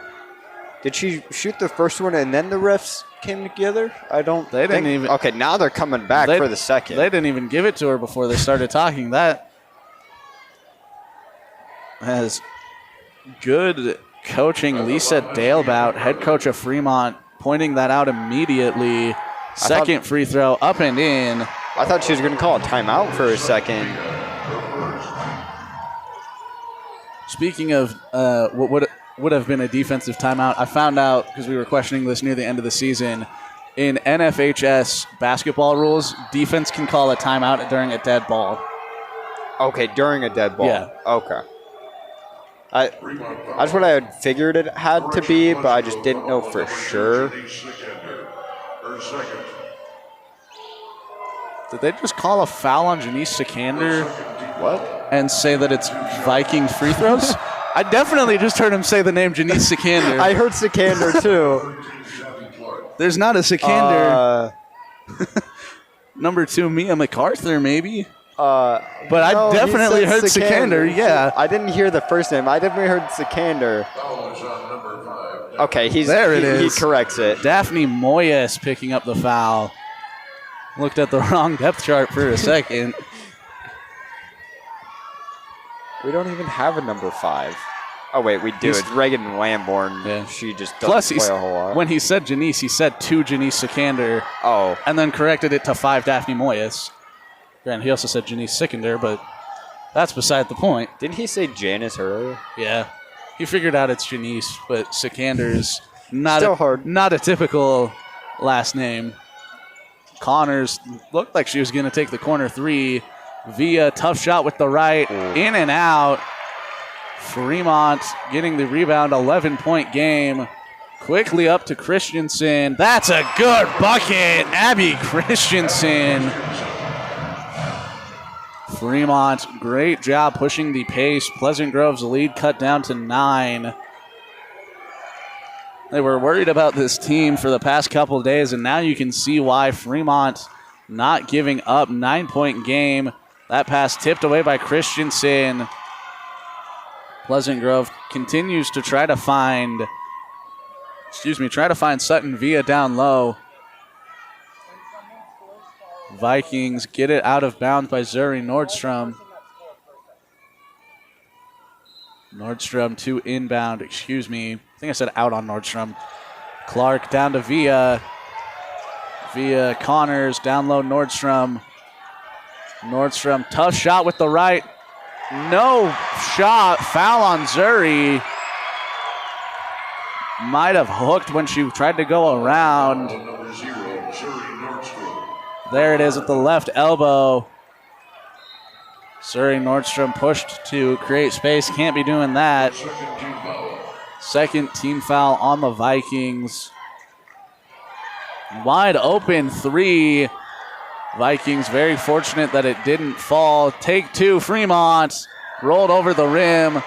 Did she shoot the first one and then the refs came together? They didn't even. Okay, now they're coming back for the second. They didn't even give it to her before they started talking. That has good coaching. Lisa Dalebout, head coach of Fremont, pointing that out immediately. Second free throw, up and in. I thought she was going to call a timeout for a second. Speaking of what would have been a defensive timeout, I found out, because we were questioning this near the end of the season, in NFHS basketball rules, defense can call a timeout during a dead ball. Okay, during a dead ball. Yeah. Okay. That's what I had figured it had to be, but I just didn't know for sure. Did they just call a foul on Janice Sikander? What? And say that it's Vikings free throws? I definitely just heard him say the name Janice Sikander. I heard Sikander too. There's not a Sikander. Number 2, Mia MacArthur, maybe. But no, I definitely heard Sikander. Yeah. I didn't hear the first name. I definitely heard Sikander. Okay, he corrects it. Daphne Moyes picking up the foul. Looked at the wrong depth chart for a second. We don't even have a number 5. Oh, wait, we do. It's Reagan Lamborn. Yeah. She just doesn't play a whole lot. When he said Janice, he said 2 Janice Sikander. Oh. And then corrected it to 5 Daphne Moyes. And he also said Janice Sikander, but that's beside the point. Didn't he say Janice earlier? Yeah. He figured out it's Janice, but Sikander's not Still hard. Not a typical last name. Connors looked like she was going to take the corner 3. Via tough shot with the right. In and out. Fremont getting the rebound. 11-point game. Quickly up to Christensen. That's a good bucket. Abby Christensen. Fremont, great job pushing the pace. Pleasant Grove's lead cut down to 9. They were worried about this team for the past couple of days, and now you can see why. Fremont not giving up. 9-point game. That pass tipped away by Christensen. Pleasant Grove continues to try to find Sutton Via down low. Vikings get it out of bounds by Zuri Nordstrom. Nordstrom to inbound, I think I said out on Nordstrom. Clark down to Via. Via Connors, down low Nordstrom. Nordstrom, tough shot with the right. No shot, foul on Zuri. Might have hooked when she tried to go around. There it is at the left elbow. Zuri Nordstrom pushed to create space. Can't be doing that. Second team foul on the Vikings. Wide open 3. Vikings very fortunate that it didn't fall. Take 2, Fremont. Rolled over the rim.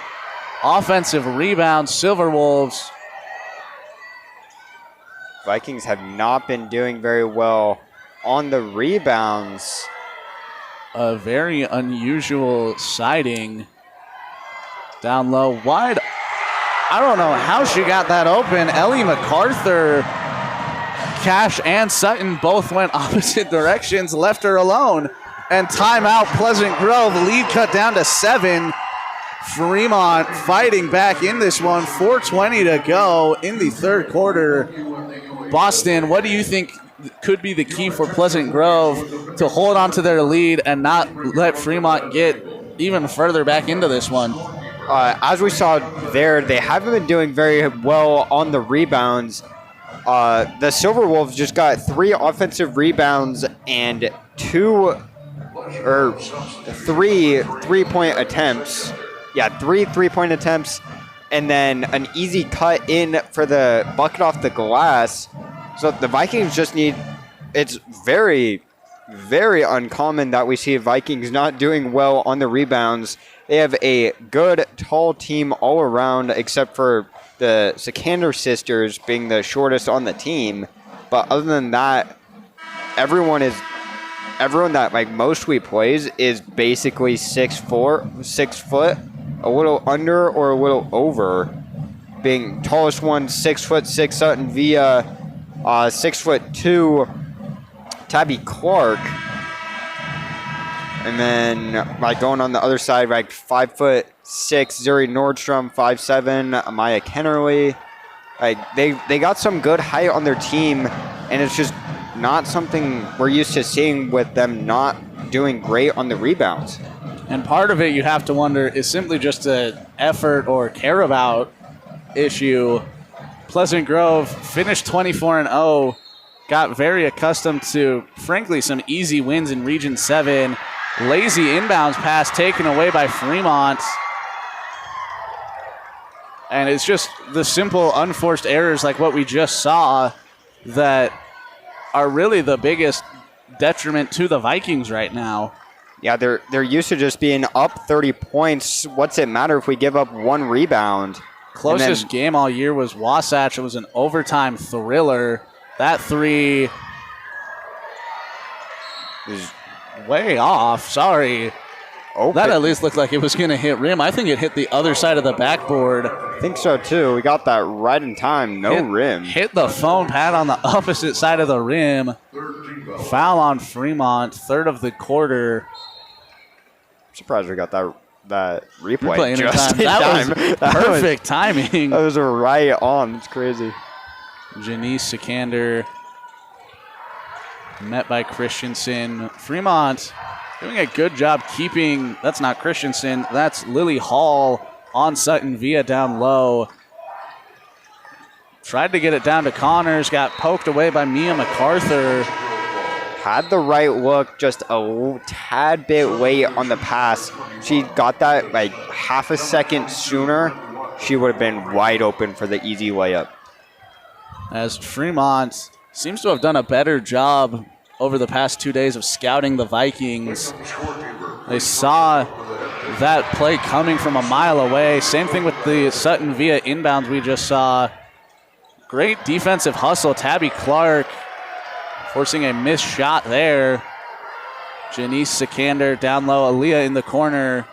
Offensive rebound, Silverwolves. Vikings have not been doing very well on the rebounds. A very unusual sighting. Down low, wide. I don't know how she got that open. Ellie MacArthur, Cash, and Sutton both went opposite directions, left her alone. And timeout, Pleasant Grove. Lead cut down to 7. Fremont fighting back in this one. 4:20 to go in the third quarter. Boston, what do you think could be the key for Pleasant Grove to hold on to their lead and not let Fremont get even further back into this one? As we saw there, they haven't been doing very well on the rebounds. The Silverwolves just got 3 offensive rebounds and 3 3-point attempts. Yeah, 3 3-point attempts, and then an easy cut in for the bucket off the glass. So the Vikings just need, it's very, very uncommon that we see Vikings not doing well on the rebounds. They have a good, tall team all around, except for the Sikander sisters being the shortest on the team. But other than that, everyone that like mostly plays is basically 6'4", 6 foot, a little under or a little over. Being tallest one, 6'6", Sutton Via, 6'2", Tabby Clark. And then like going on the other side, like 5'6", Zuri Nordstrom, 5'7", Maya Kennerly. Like they got some good height on their team, and it's just not something we're used to seeing with them not doing great on the rebounds. And part of it you have to wonder is simply just an effort or care about issue. Pleasant Grove finished 24-0, got very accustomed to, frankly, some easy wins in Region 7. Lazy inbounds pass taken away by Fremont. And it's just the simple unforced errors like what we just saw that are really the biggest detriment to the Vikings right now. Yeah, they're used to just being up 30 points. What's it matter if we give up 1 rebound? Closest game all year was Wasatch. It was an overtime thriller. That three is way off. Sorry. That at least looked like it was going to hit rim. I think it hit the other side of the backboard. I think so too. We got that right in time. No rim. Hit the foam pad on the opposite side of the rim. Foul on Fremont, third of the quarter. I'm surprised we got that replay just in that time. Was perfect timing. That was right on. It's crazy. Janice Sikander met by Christensen. Fremont doing a good job keeping, that's not Christensen, that's Lily Hall on Sutton Via down low. Tried to get it down to Connors, got poked away by Mia MacArthur. Had the right look, just a tad bit late on the pass. She got that like half a second sooner, she would have been wide open for the easy layup. As Fremont seems to have done a better job over the past 2 days of scouting the Vikings. They saw that play coming from a mile away. Same thing with the Sutton Via inbounds we just saw. Great defensive hustle. Tabby Clark forcing a missed shot there. Janice Sikander down low. Aaliyah in the corner.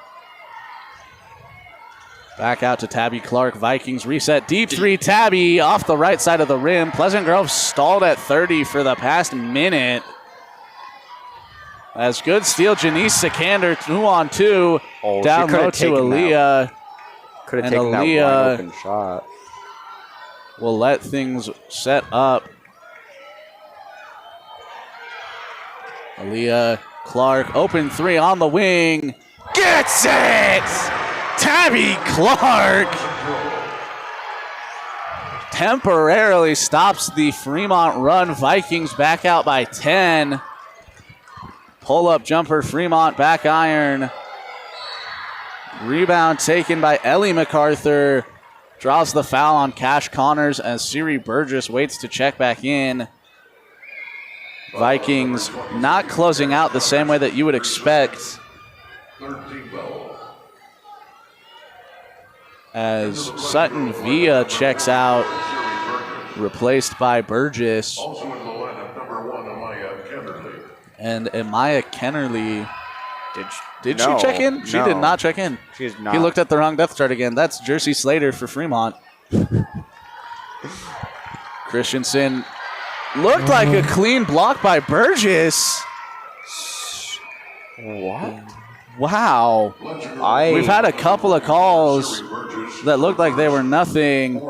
Back out to Tabby Clark. Vikings reset. Deep three. Tabby off the right side of the rim. Pleasant Grove stalled at 30 for the past minute. As good steal. Janice Sikander 2-on-2. Down low to Aaliyah. Could have taken that wide open shot. Will let things set up. Aaliyah Clark, open three on the wing. Gets it! Tabby Clark temporarily stops the Fremont run. Vikings back out by 10. Pull-up jumper, Fremont back iron. Rebound taken by Ellie MacArthur. Draws the foul on Cash Connors as Siri Burgess waits to check back in. Vikings not closing out the same way that you would expect. As Sutton Via checks out, replaced by Burgess. And Amaya Kennerly, did she check in? She did not check in. She is not. He looked at the wrong depth chart again. That's Jersey Slater for Fremont. Christensen looked like a clean block by Burgess. What? Wow. We've had a couple of calls that looked like they were nothing.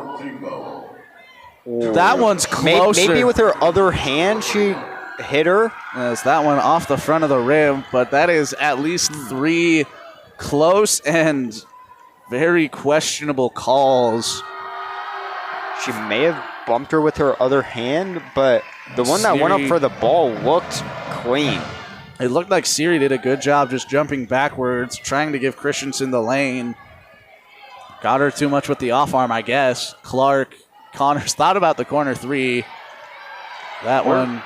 That one's closer. Maybe with her other hand she hit her. Yes, that one off the front of the rim, but that is at least three close and very questionable calls. She may have bumped her with her other hand, but the one that went up for the ball looked clean. It looked like Siri did a good job just jumping backwards, trying to give Christensen the lane. Got her too much with the off arm, I guess. Clark, Connors thought about the corner three. That one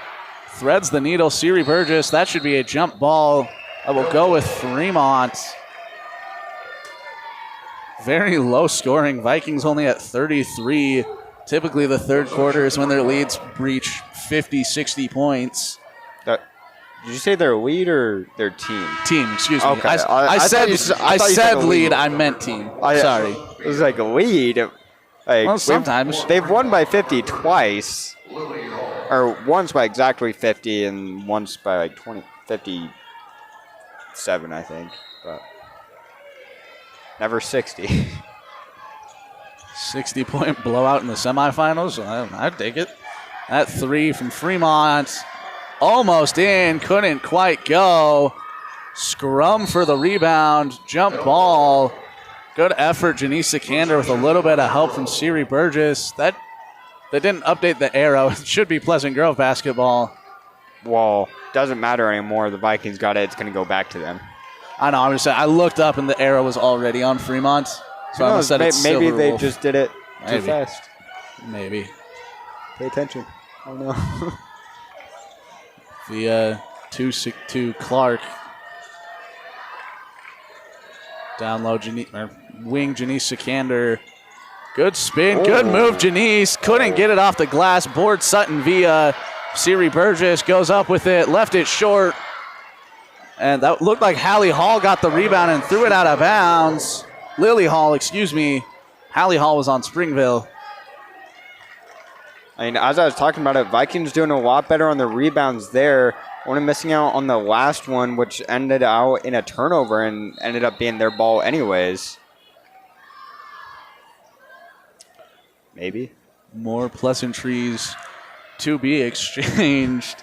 threads the needle. Siri Burgess, that should be a jump ball. I will go with Fremont. Very low scoring. Vikings only at 33. Typically the third quarter is when their leads reach 50, 60 points. Did you say their lead or their team? Team, excuse me. Okay. I said lead, I meant team. Sorry. It was like a lead. Like, well, sometimes. They've won by 50 twice. Or once by exactly 50 and once by like 57, I think. But never 60. 60-point blowout in the semifinals. I'd take it. That three from Fremont. Almost in. Couldn't quite go. Scrum for the rebound. Jump ball. Good effort, Janice Sikander with a little bit of help from Siri Burgess. They didn't update the arrow. It should be Pleasant Grove basketball. Well, doesn't matter anymore. The Vikings got it. It's going to go back to them. I know. I'm just saying. I looked up and the arrow was already on Fremont. So I said it's maybe they just did it too fast. Maybe. Pay attention. Oh no. The to Clark. Down low, wing Janice Sikander. Good spin, good move, Janice. Couldn't get it off the glass. Board Sutton via Siri Burgess goes up with it, left it short. And that looked like Hallie Hall got the rebound and threw it out of bounds. Lily Hall, excuse me. Hallie Hall was on Springville. I mean, as I was talking about it, Vikings doing a lot better on the rebounds there. Only missing out on the last one, which ended out in a turnover and ended up being their ball anyways. Maybe. More pleasantries to be exchanged.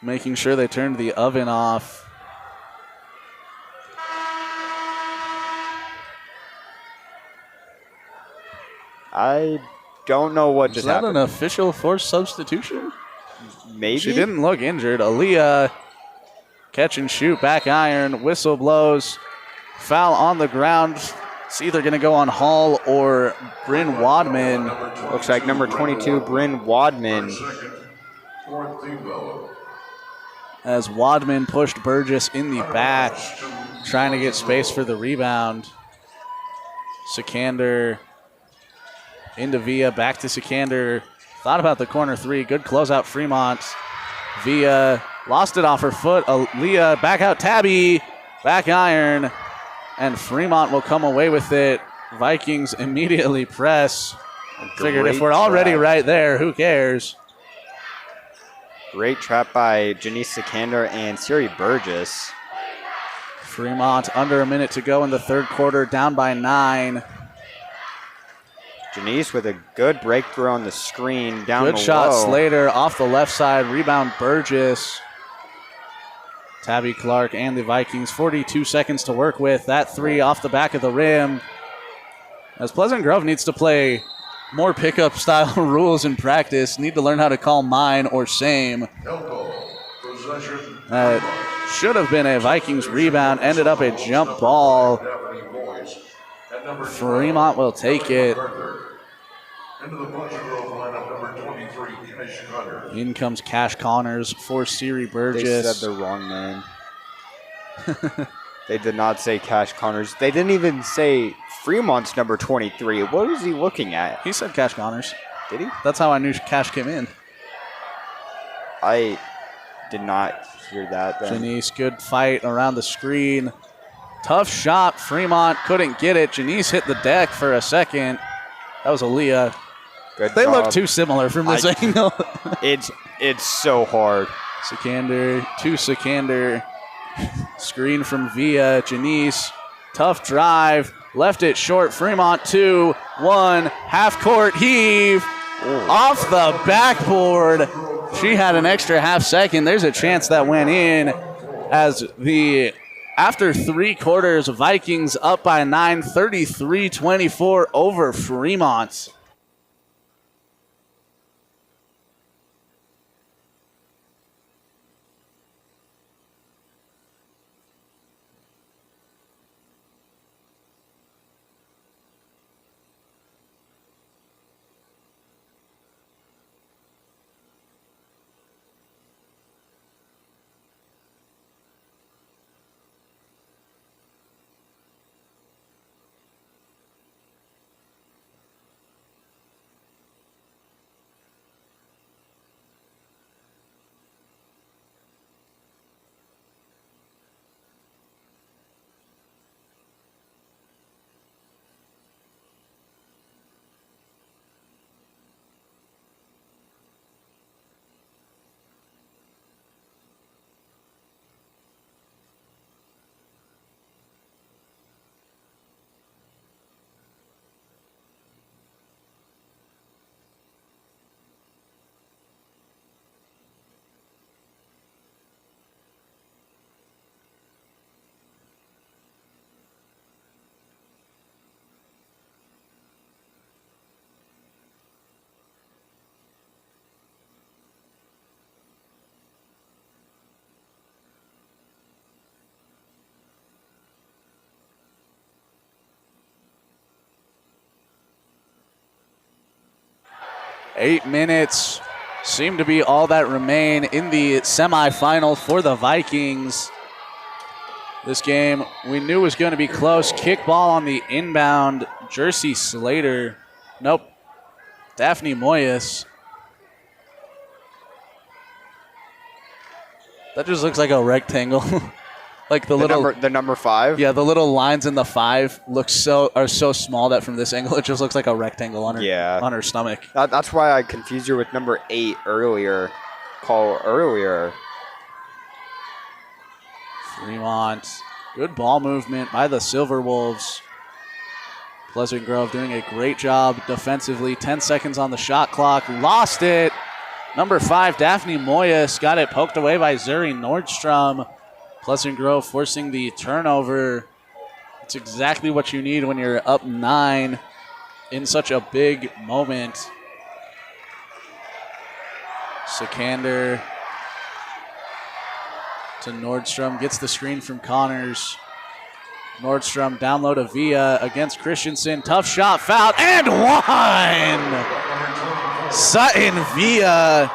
Making sure they turned the oven off. I don't know what just happened. Is that an official forced substitution? Maybe. She didn't look injured. Aaliyah, catch and shoot, back iron, whistle blows, foul on the ground. It's either going to go on Hall or Bryn Wadman. Looks like number 22, Bryn Wadman. As Wadman pushed Burgess in the back, trying to get space for the rebound. Sikander into Villa, back to Sikander. Thought about the corner three. Good closeout, Fremont. Villa lost it off her foot. Aaliyah back out, Tabby, back iron. And Fremont will come away with it. Vikings immediately press. Figured if we're already right there, who cares? Great trap by Janice Sikander and Siri Burgess. Fremont under a minute to go in the third quarter, down by 9. Janice with a good breakthrough on the screen, down good low. Shot, Slater off the left side, rebound Burgess. Tabby Clark and the Vikings, 42 seconds to work with. That three off the back of the rim. As Pleasant Grove needs to play more pickup style rules in practice, need to learn how to call mine or same. That should have been a Vikings rebound, ended up a jump ball. Fremont will take it. In comes Cash Connors for Siri Burgess. They said the wrong name. They did not say Cash Connors. They didn't even say Fremont's number 23. What was he looking at? He said Cash Connors. Did he? That's how I knew Cash came in. I did not hear that then. Janice, good fight around the screen. Tough shot. Fremont couldn't get it. Janice hit the deck for a second. That was Aaliyah. Good they job. Look too similar from this angle. It's so hard. Sikander to Sikander. Screen from Villa. Janice. Tough drive. Left it short. Fremont 2-1. Half court heave. Ooh. Off the backboard. She had an extra half second. There's a chance that went in as after 3 quarters, Vikings up by 9, 33-24 over Fremont. Eight minutes seem to be all that remain in the semifinal for the Vikings. This game we knew was going to be close. Kick ball on the inbound. Jersey Slater. Nope. Daphne Moyes. That just looks like a rectangle. Like the number 5. Yeah, the little lines in the 5 are so small that from this angle it just looks like a rectangle on her stomach. That's why I confused her with number 8 earlier. Fremont. Good ball movement by the Silver Wolves. Pleasant Grove doing a great job defensively. 10 seconds on the shot clock. Lost it. Number 5, Daphne Moyes, got it poked away by Zuri Nordstrom. Pleasant Grove forcing the turnover. It's exactly what you need when you're up 9 in such a big moment. Sikander to Nordstrom, gets the screen from Connors. Nordstrom down low to Villa against Christensen. Tough shot, fouled, and one! Sutton Villa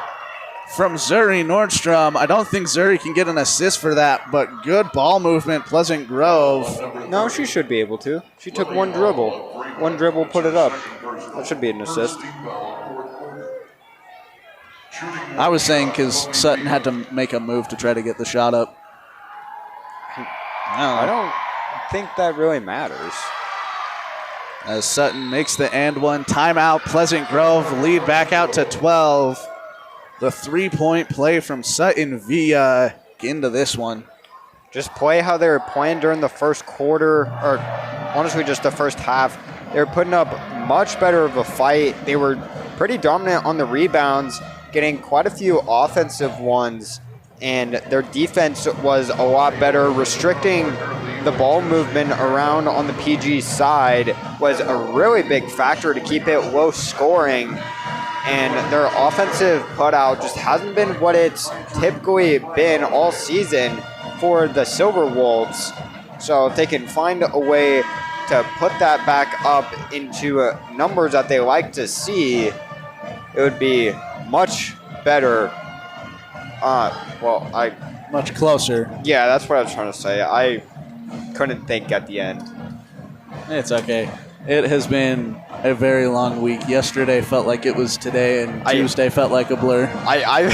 from Zuri Nordstrom. I don't think Zuri can get an assist for that, but good ball movement, Pleasant Grove. No, she should be able to. She took one dribble. One dribble, put it up. That should be an assist. I was saying because Sutton had to make a move to try to get the shot up. I don't think that really matters. As Sutton makes the and one. Timeout, Pleasant Grove lead back out to 12. The 3-point play from Sutton via into this one. Just play how they were playing during the first quarter, or honestly just the first half. They were putting up much better of a fight. They were pretty dominant on the rebounds, getting quite a few offensive ones, and their defense was a lot better. Restricting the ball movement around on the PG side was a really big factor to keep it low scoring. And their offensive putout just hasn't been what it's typically been all season for the Silver Wolves. So if they can find a way to put that back up into numbers that they like to see, it would be much better. Much closer. Yeah, that's what I was trying to say. I couldn't think at the end. It's okay. It has been a very long week. Yesterday felt like it was today, and Tuesday felt like a blur. I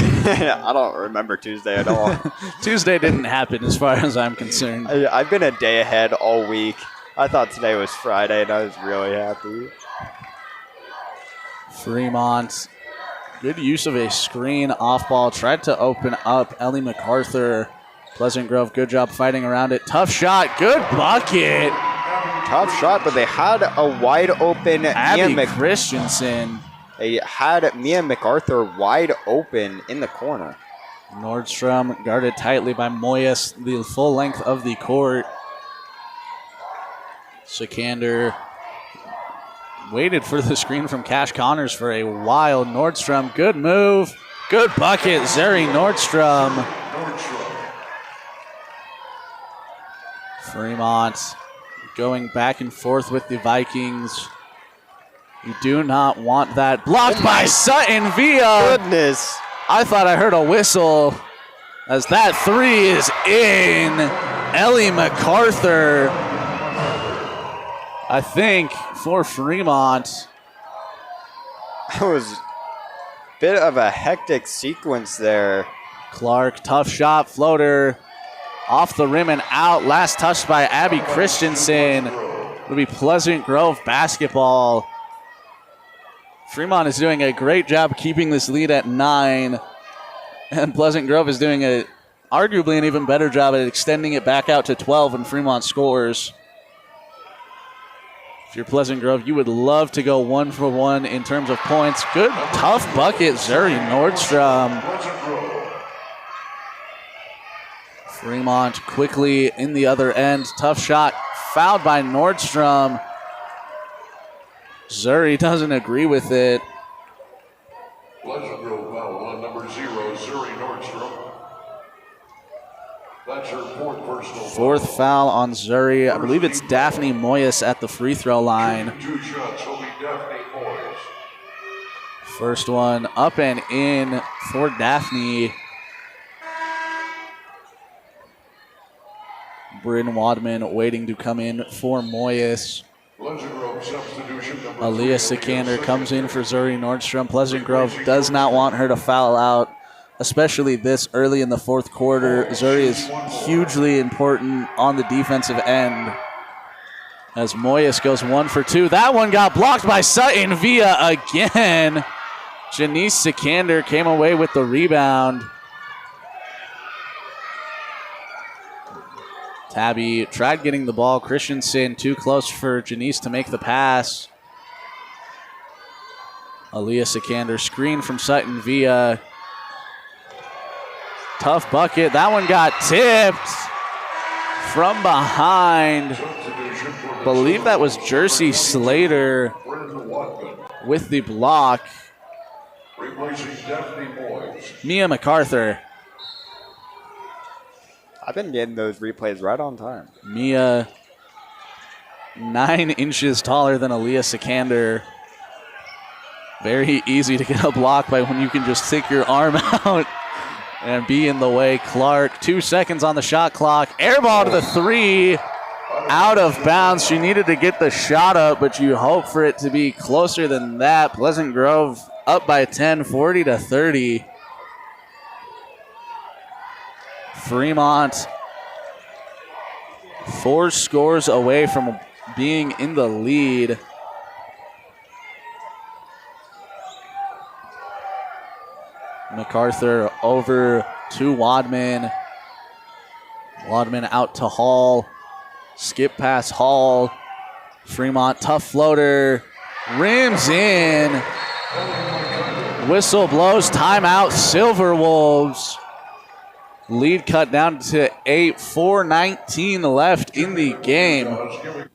don't remember Tuesday at all. Tuesday didn't happen as far as I'm concerned. I've been a day ahead all week. I thought today was Friday, and I was really happy. Fremont, good use of a screen off ball. Tried to open up Ellie MacArthur. Pleasant Grove, good job fighting around it. Tough shot, good bucket. Tough shot, but they had a wide open Abby Christensen. They had Mia MacArthur wide open in the corner. Nordstrom guarded tightly by Moyes, the full length of the court. Sikander waited for the screen from Cash Connors for a while. Nordstrom, good move, good bucket. Zuri Nordstrom. Fremont going back and forth with the Vikings. You do not want that. Blocked by Sutton via. Goodness. I thought I heard a whistle as that 3 is in. Ellie MacArthur, I think, for Fremont. That was a bit of a hectic sequence there. Clark, tough shot, floater. Off the rim and out. Last touched by Abby Christensen. It'll be Pleasant Grove basketball. Fremont is doing a great job keeping this lead at 9. And Pleasant Grove is doing arguably an even better job at extending it back out to 12 when Fremont scores. If you're Pleasant Grove, you would love to go 1 for 1 in terms of points. Good, tough bucket, Zuri Nordstrom. Fremont quickly in the other end. Tough shot, fouled by Nordstrom. Zuri doesn't agree with it. Pleasant Grove foul on number 0, Zuri Nordstrom. That's her 4th personal foul. 4th foul on Zuri. I believe it's Daphne Moyes at the free throw line. 2 shots will be Daphne Moyes. First one up and in for Daphne. Bryn Wadman waiting to come in for Moyes. Pleasant Grove substitution number Aaliyah Sikander comes in for Zuri Nordstrom. Pleasant Grove does not want her to foul out, especially this early in the fourth quarter. Zuri is hugely important on the defensive end. As Moyes goes 1 for 2. That one got blocked by Sutton Villa again. Janice Sikander came away with the rebound. Tabby tried getting the ball. Christensen too close for Janice to make the pass. Aaliyah Sikander screen from Sutton Villa. Tough bucket. That one got tipped from behind. Believe that was Jersey Slater with the block. replacing Daphne Moyes. Mia MacArthur. I've been getting those replays right on time. Mia, 9 inches taller than Aaliyah Sikander. Very easy to get a block by when you can just stick your arm out and be in the way. Clark, 2 seconds on the shot clock. Air ball to the 3. Out of bounds. She needed to get the shot up, but you hope for it to be closer than that. Pleasant Grove up by 10, 40-30. Fremont 4 scores away from being in the lead. MacArthur over to Wadman. Wadman out to Hall. Skip past Hall. Fremont, tough floater. Rims in. Whistle blows. Timeout. Silver Wolves. Lead cut down to 8. 4:19 left in the game.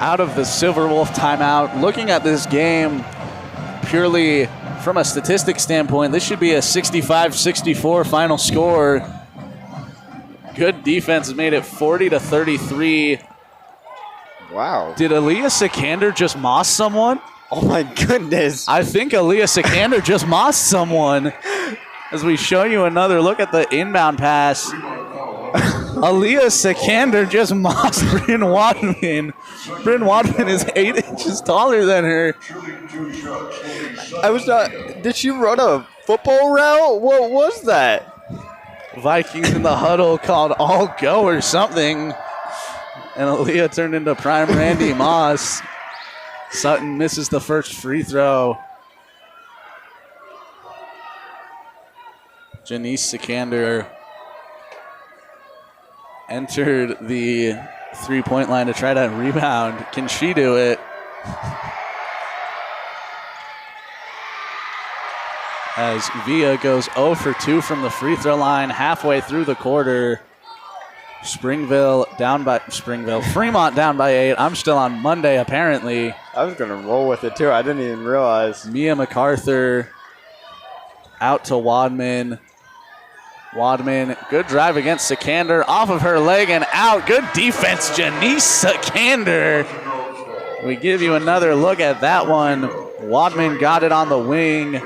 Out of the Silver Wolf timeout. Looking at this game purely from a statistics standpoint, this should be a 65-64 final score. Good defense has made it 40-33. Wow. Did Aaliyah Sikander just moss someone? Oh my goodness. I think Aaliyah Sikander just mossed someone. As we show you another look at the inbound pass. Aaliyah Sikander just mossed Bryn Wadman. Bryn Wadman is 8 inches taller than her. I was not. Did she run a football route? What was that? Vikings in the huddle called all go or something. And Aaliyah turned into prime Randy Moss. Sutton misses the first free throw. Janice Sikander entered the three-point line to try to rebound. Can she do it? As Villa goes 0 for 2 from the free throw line halfway through the quarter. Fremont down by 8. I'm still on Monday, apparently. I was going to roll with it, too. I didn't even realize. Mia MacArthur out to Wadman. Wadman, good drive against Sikander. Off of her leg and out. Good defense, Janice Sikander. We give you another look at that one. Wadman got it on the wing.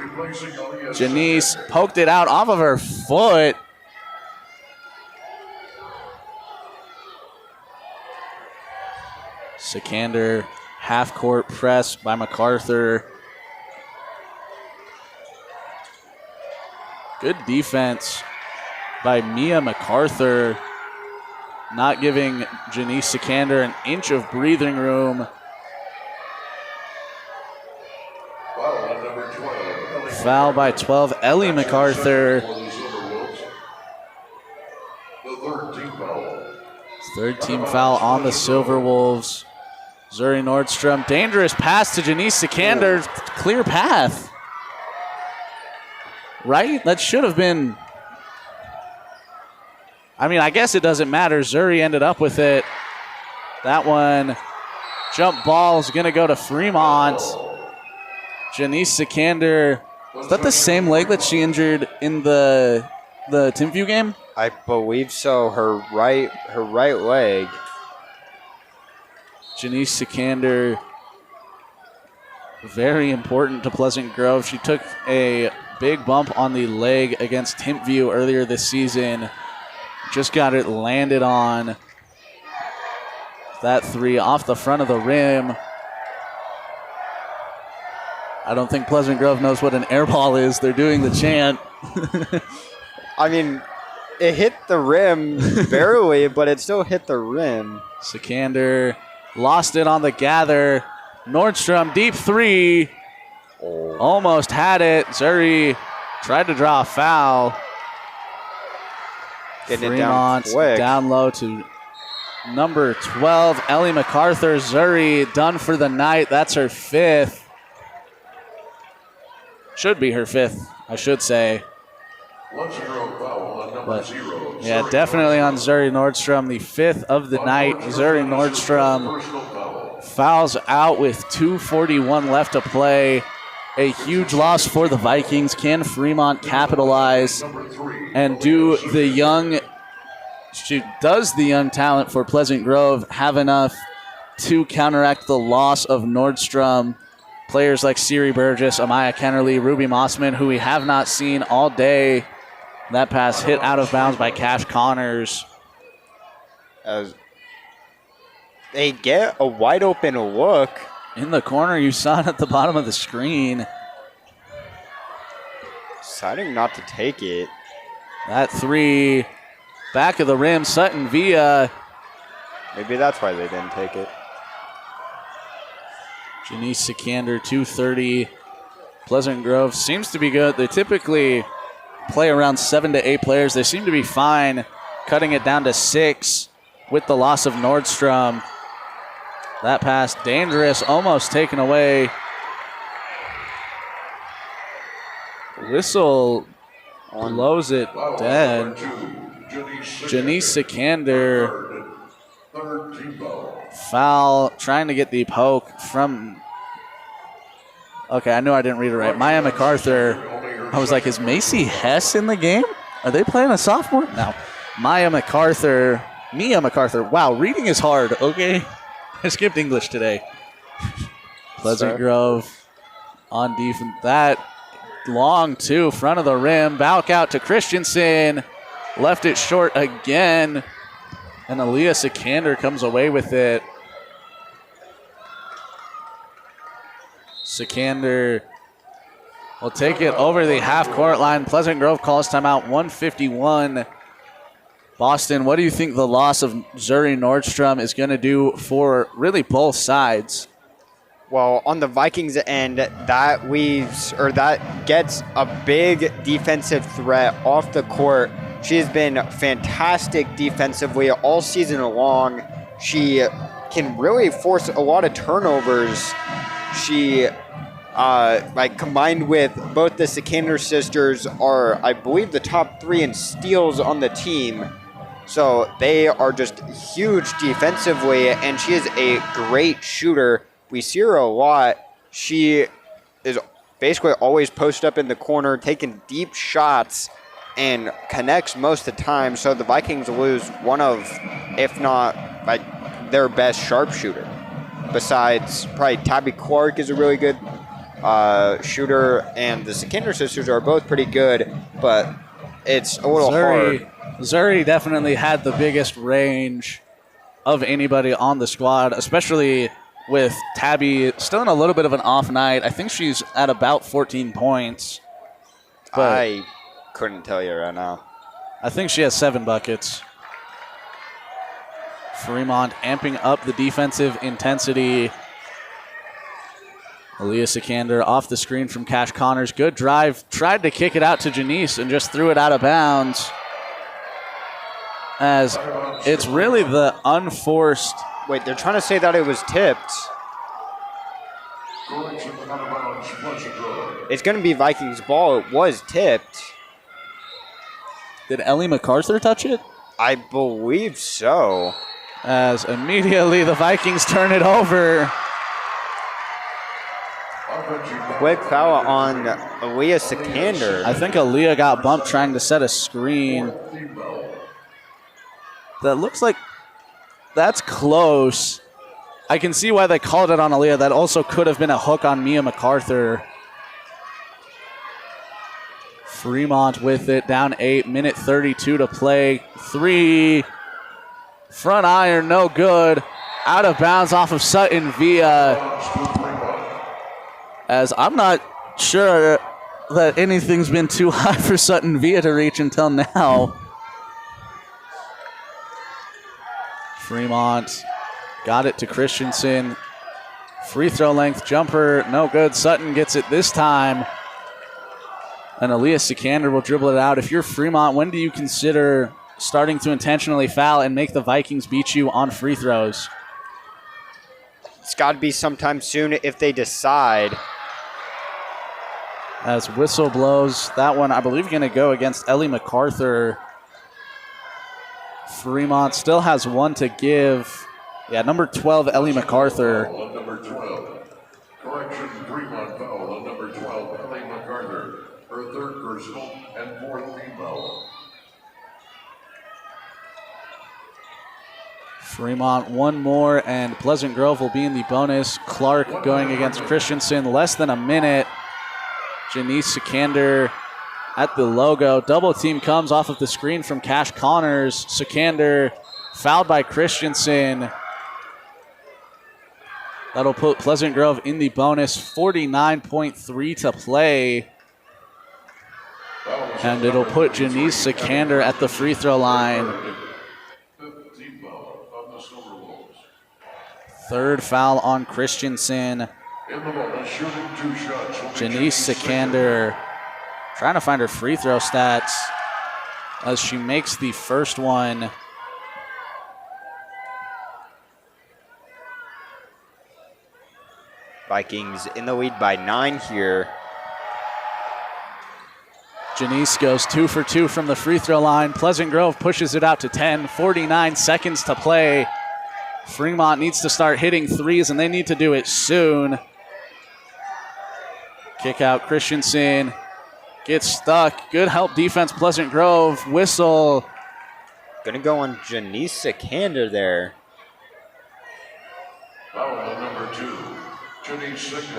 Janice poked it out off of her foot. Sikander, half-court press by MacArthur. Good defense by Mia MacArthur, not giving Janice Sikander an inch of breathing room. Foul by 12, Ellie MacArthur. Third team foul on the Silver Wolves. Zuri Nordstrom, dangerous pass to Janice Sikander, clear path. Right? That should have been. I mean, I guess it doesn't matter. Zuri ended up with it. That one, jump ball is going to go to Fremont. Janice Sikander, is that the same leg that she injured in the Timpview game? I believe so. Her right leg. Janice Sikander, very important to Pleasant Grove. She took a big bump on the leg against Timpview earlier this season. Just got it landed on. That three off the front of the rim. I don't think Pleasant Grove knows what an air ball is. They're doing the chant. I mean, it hit the rim barely, but it still hit the rim. Sikander lost it on the gather. Nordstrom, deep three. Almost had it. Zuri tried to draw a foul. Getting it down quick. Down low to number 12, Ellie MacArthur. Zuri done for the night. That's her fifth. Should be her fifth, I should say. But, yeah, definitely on Zuri Nordstrom, the fifth of the night. Zuri Nordstrom fouls out with 2:41 left to play. A huge loss for the Vikings. Can Fremont capitalize and does the young talent for Pleasant Grove have enough to counteract the loss of Nordstrom? Players like Siri Burgess, Amaya Kennerly, Ruby Mossman, who we have not seen all day. That pass hit out of bounds by Cash Connors. As they get a wide open look. In the corner, you saw it at the bottom of the screen. Deciding not to take it. That three, back of the rim, Sutton Villa. Maybe that's why they didn't take it. Janice Sikander, 2:30. Pleasant Grove seems to be good. They typically play around 7 to 8 players. They seem to be fine, cutting it down to 6 with the loss of Nordstrom. That pass, dangerous, almost taken away. Whistle blows it dead. Janice Sikander, foul, trying to get the poke from... Okay, I knew I didn't read it right. Maya MacArthur. I was like, is Macy Hess in the game? Are they playing a sophomore? No. Mia MacArthur. Wow, reading is hard, okay? I skipped English today. Pleasant Grove on defense. That long two, front of the rim. Back out to Christensen. Left it short again. And Aaliyah Sikander comes away with it. Sikander will take it over the half-court line. Pleasant Grove calls timeout, 1:51. Boston, what do you think the loss of Zuri Nordstrom is going to do for really both sides? Well, on the Vikings end, that gets a big defensive threat off the court. She has been fantastic defensively all season long. She can really force a lot of turnovers. She, combined with both the Sikander sisters, are, I believe, the top 3 in steals on the team. So they are just huge defensively, and she is a great shooter. We see her a lot. She is basically always posted up in the corner, taking deep shots, and connects most of the time. So the Vikings lose one of, if not their best sharpshooter. Besides, probably Tabby Clark is a really good shooter, and the Sikander sisters are both pretty good, but it's a little hard. Zuri definitely had the biggest range of anybody on the squad, especially with Tabby still in a little bit of an off night. I think she's at about 14 points. I couldn't tell you right now. I think she has 7 buckets. Fremont amping up the defensive intensity. Aaliyah Sikander off the screen from Cash Connors. Good drive. Tried to kick it out to Janice and just threw it out of bounds. As it's really the unforced. Wait, they're trying to say that it was tipped. It's going to be Vikings ball. It was tipped. Did Ellie MacArthur touch it? I believe so. As immediately the Vikings turn it over. Quick foul on Aaliyah Sikander. I think Aaliyah got bumped trying to set a screen. That looks like that's close. I can see why they called it on Aaliyah. That also could have been a hook on Mia MacArthur. Fremont with it, down 8, minute 32 to play. 3, front iron, no good. Out of bounds off of Sutton Via. As I'm not sure that anything's been too high for Sutton Via to reach until now. Fremont got it to Christensen. Free throw length jumper, no good. Sutton gets it this time. And Aaliyah Sikander will dribble it out. If you're Fremont, when do you consider starting to intentionally foul and make the Vikings beat you on free throws? It's got to be sometime soon if they decide. As whistle blows, that one I believe going to go against Ellie MacArthur. Fremont still has one to give. Yeah, number 12, Ellie MacArthur. Number 12. Correction, Fremont foul on number 12, Ellie MacArthur. Her 3rd personal and 4th team foul. Fremont one more, and Pleasant Grove will be in the bonus. Clark going against Christensen. Less than a minute. Janice Sikander at the logo. Double team comes off of the screen from Cash Connors. Sikander fouled by Christensen. That'll put Pleasant Grove in the bonus. 49.3 to play. And it'll put Janice Sikander at the free throw line. 3rd foul on Christensen. Janice Sikander trying to find her free throw stats as she makes the first one. Vikings in the lead by 9 here. Janice goes 2 for 2 from the free throw line. Pleasant Grove pushes it out to 10. 49 seconds to play. Fremont needs to start hitting threes, and they need to do it soon. Kick out Christensen. Gets stuck. Good help defense, Pleasant Grove. Whistle. Gonna go on Janice Sikander there. Foul number 2.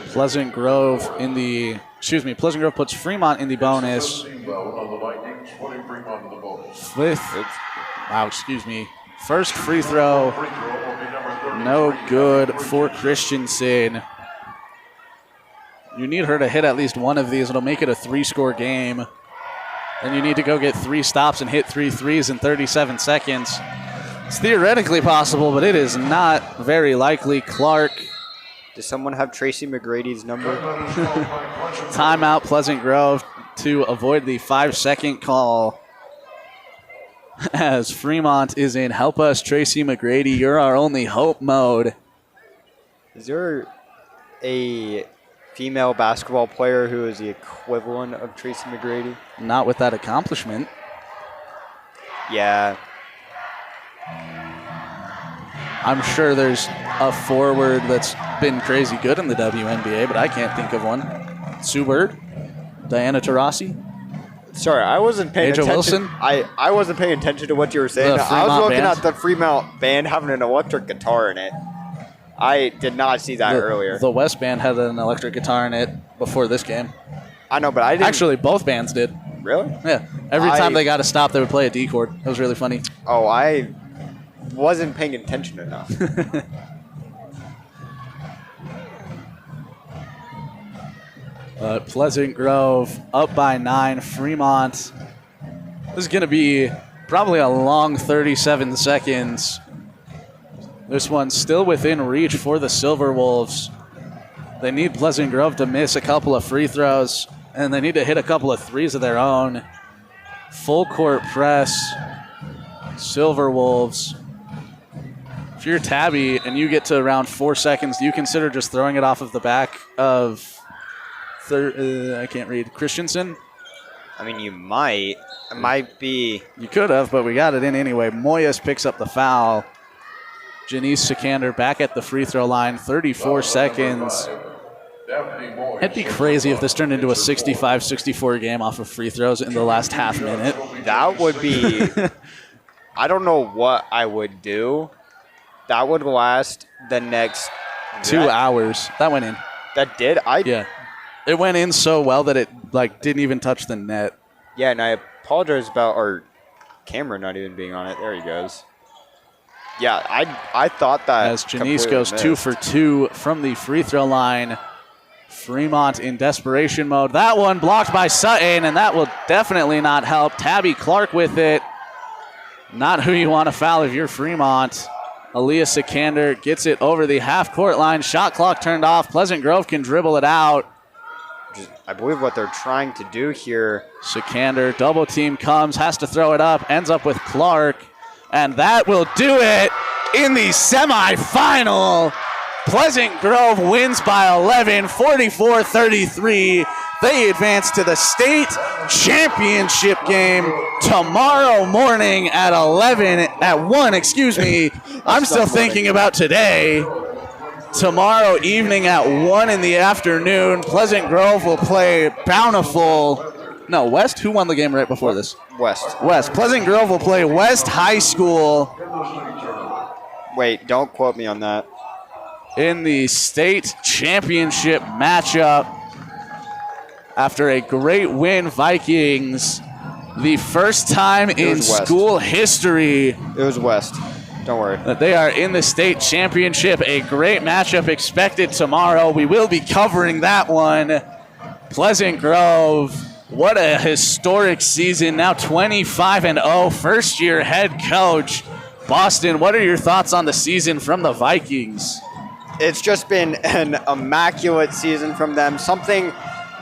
Pleasant Grove Pleasant Grove puts Fremont in the bonus. First free throw, no good for Christensen. You need her to hit at least one of these. It'll make it a 3-score game. Then you need to go get 3 stops and hit 3 threes in 37 seconds. It's theoretically possible, but it is not very likely. Clark. Does someone have Tracy McGrady's number? Timeout, Pleasant Grove, to avoid the 5-second call. As Fremont is in help us, Tracy McGrady, you're our only hope mode. Is there a female basketball player who is the equivalent of Tracy McGrady? Not with that accomplishment. Yeah. I'm sure there's a forward that's been crazy good in the WNBA, but I can't think of one. Sue Bird? Diana Taurasi? Sorry, I wasn't paying Aja attention. Wilson? I wasn't paying attention to what you were saying. I was looking at the Fremont band having an electric guitar in it. I did not see that earlier. The West band had an electric guitar in it before this game. I know, but I didn't. Actually, both bands did. Really? Yeah. Every time they got to stop, they would play a D chord. It was really funny. Oh, I wasn't paying attention enough. Pleasant Grove up by 9. Fremont This is going to be probably a long 37 seconds. This one's still within reach for the Silver Wolves. They need Pleasant Grove to miss a couple of free throws, and they need to hit a couple of threes of their own. Full court press. Silver Wolves. If you're Tabby and you get to around 4 seconds, do you consider just throwing it off of the back of, I can't read, Christensen? I mean, you might. It might be. You could have, but we got it in anyway. Moyes picks up the foul. Janice Sikander back at the free throw line, 34 seconds. It'd be crazy if this turned into a 65-64 game off of free throws in the last half minute. That would be. I don't know what I would do. That would last the next 2 hours. That went in. That did? Yeah. It went in so well that it didn't even touch the net. Yeah, and I apologize about our camera not even being on it. There he goes. Yeah, I thought that. As Janice goes 2 for 2 from the free throw line. Fremont in desperation mode. That one blocked by Sutton, and that will definitely not help. Tabby Clark with it. Not who you want to foul if you're Fremont. Aaliyah Sikander gets it over the half-court line. Shot clock turned off. Pleasant Grove can dribble it out. I believe what they're trying to do here. Sikander, double team comes, has to throw it up, ends up with Clark. And that will do it in the semifinal. Pleasant Grove wins by 11, 44-33. They advance to the state championship game tomorrow morning at 1, excuse me. I'm still thinking about today. Tomorrow evening at 1 in the afternoon, Pleasant Grove will play Bountiful. No, West? Who won the game right before this? West. Pleasant Grove will play West High School. Wait, don't quote me on that. In the state championship matchup. After a great win, Vikings, the first time in school history. It was West. Don't worry. That they are in the state championship. A great matchup expected tomorrow. We will be covering that one. Pleasant Grove, what a historic season. Now 25-0, first-year head coach. Boston, what are your thoughts on the season from the Vikings? It's just been an immaculate season from them. Something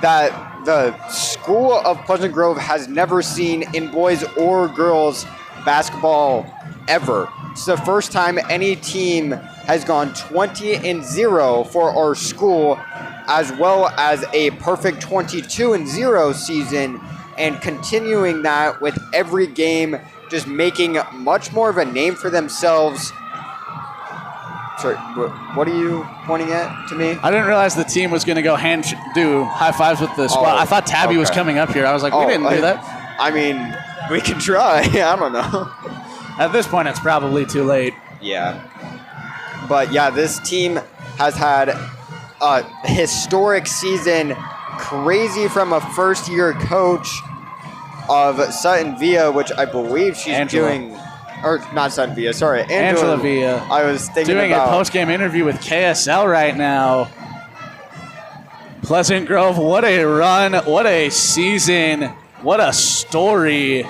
that the school of Pleasant Grove has never seen in boys or girls basketball ever. It's the first time any team has gone 20-0 for our school, as well as a perfect 22-0 season, and continuing that with every game, just making much more of a name for themselves. Sorry, what are you pointing at to me? I didn't realize the team was going to go do high fives with the squad. I thought Tabby was coming up here. I was like, we didn't do that. I mean, we can try. I don't know. At this point, it's probably too late. Yeah. But yeah, this team has had a historic season, crazy from a first-year coach of Sutton Villa, which I believe she's doing. Or not Sutton Villa, sorry. Angela Villa. I was thinking doing a post-game interview with KSL right now. Pleasant Grove, what a run, what a season, what a story.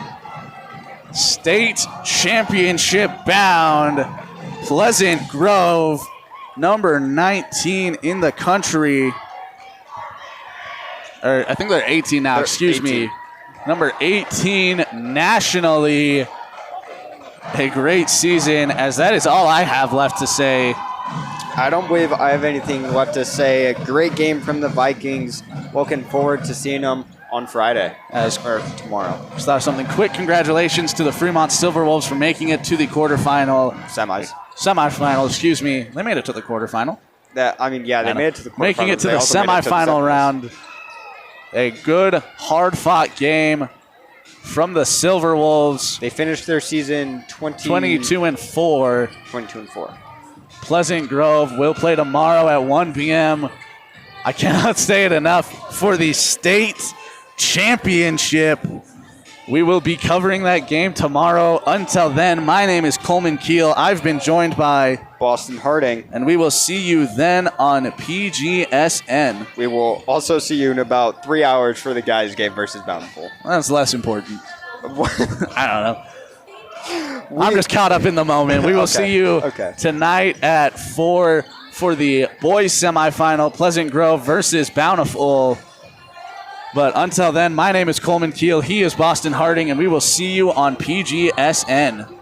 State championship bound. Pleasant Grove, number 19 in the country. Or I think they're 18 now, excuse me. Number 18 nationally. A great season, as that is all I have left to say. I don't believe I have anything left to say. A great game from the Vikings. Looking forward to seeing them on Friday or tomorrow. Just thought of something quick. Congratulations to the Fremont Silver Wolves for making it to the quarterfinal. Semifinal, excuse me. They made it to the quarterfinal. They made it to the quarterfinal. Making it to the semifinal round. A good, hard-fought game from the Silver Wolves. They finished their season 22-4. 22-4. Pleasant Grove will play tomorrow at 1 p.m. I cannot say it enough for the state championship. We will be covering that game tomorrow. Until then, my name is Coleman Keel. I've been joined by Boston Harding. And we will see you then on PGSN. We will also see you in about 3 hours for the guys' game versus Bountiful. That's less important. I don't know. I'm just caught up in the moment. We will see you tonight at 4 for the boys semifinal, Pleasant Grove versus Bountiful. But until then, my name is Coleman Keel. He is Boston Harding, and we will see you on PGSN.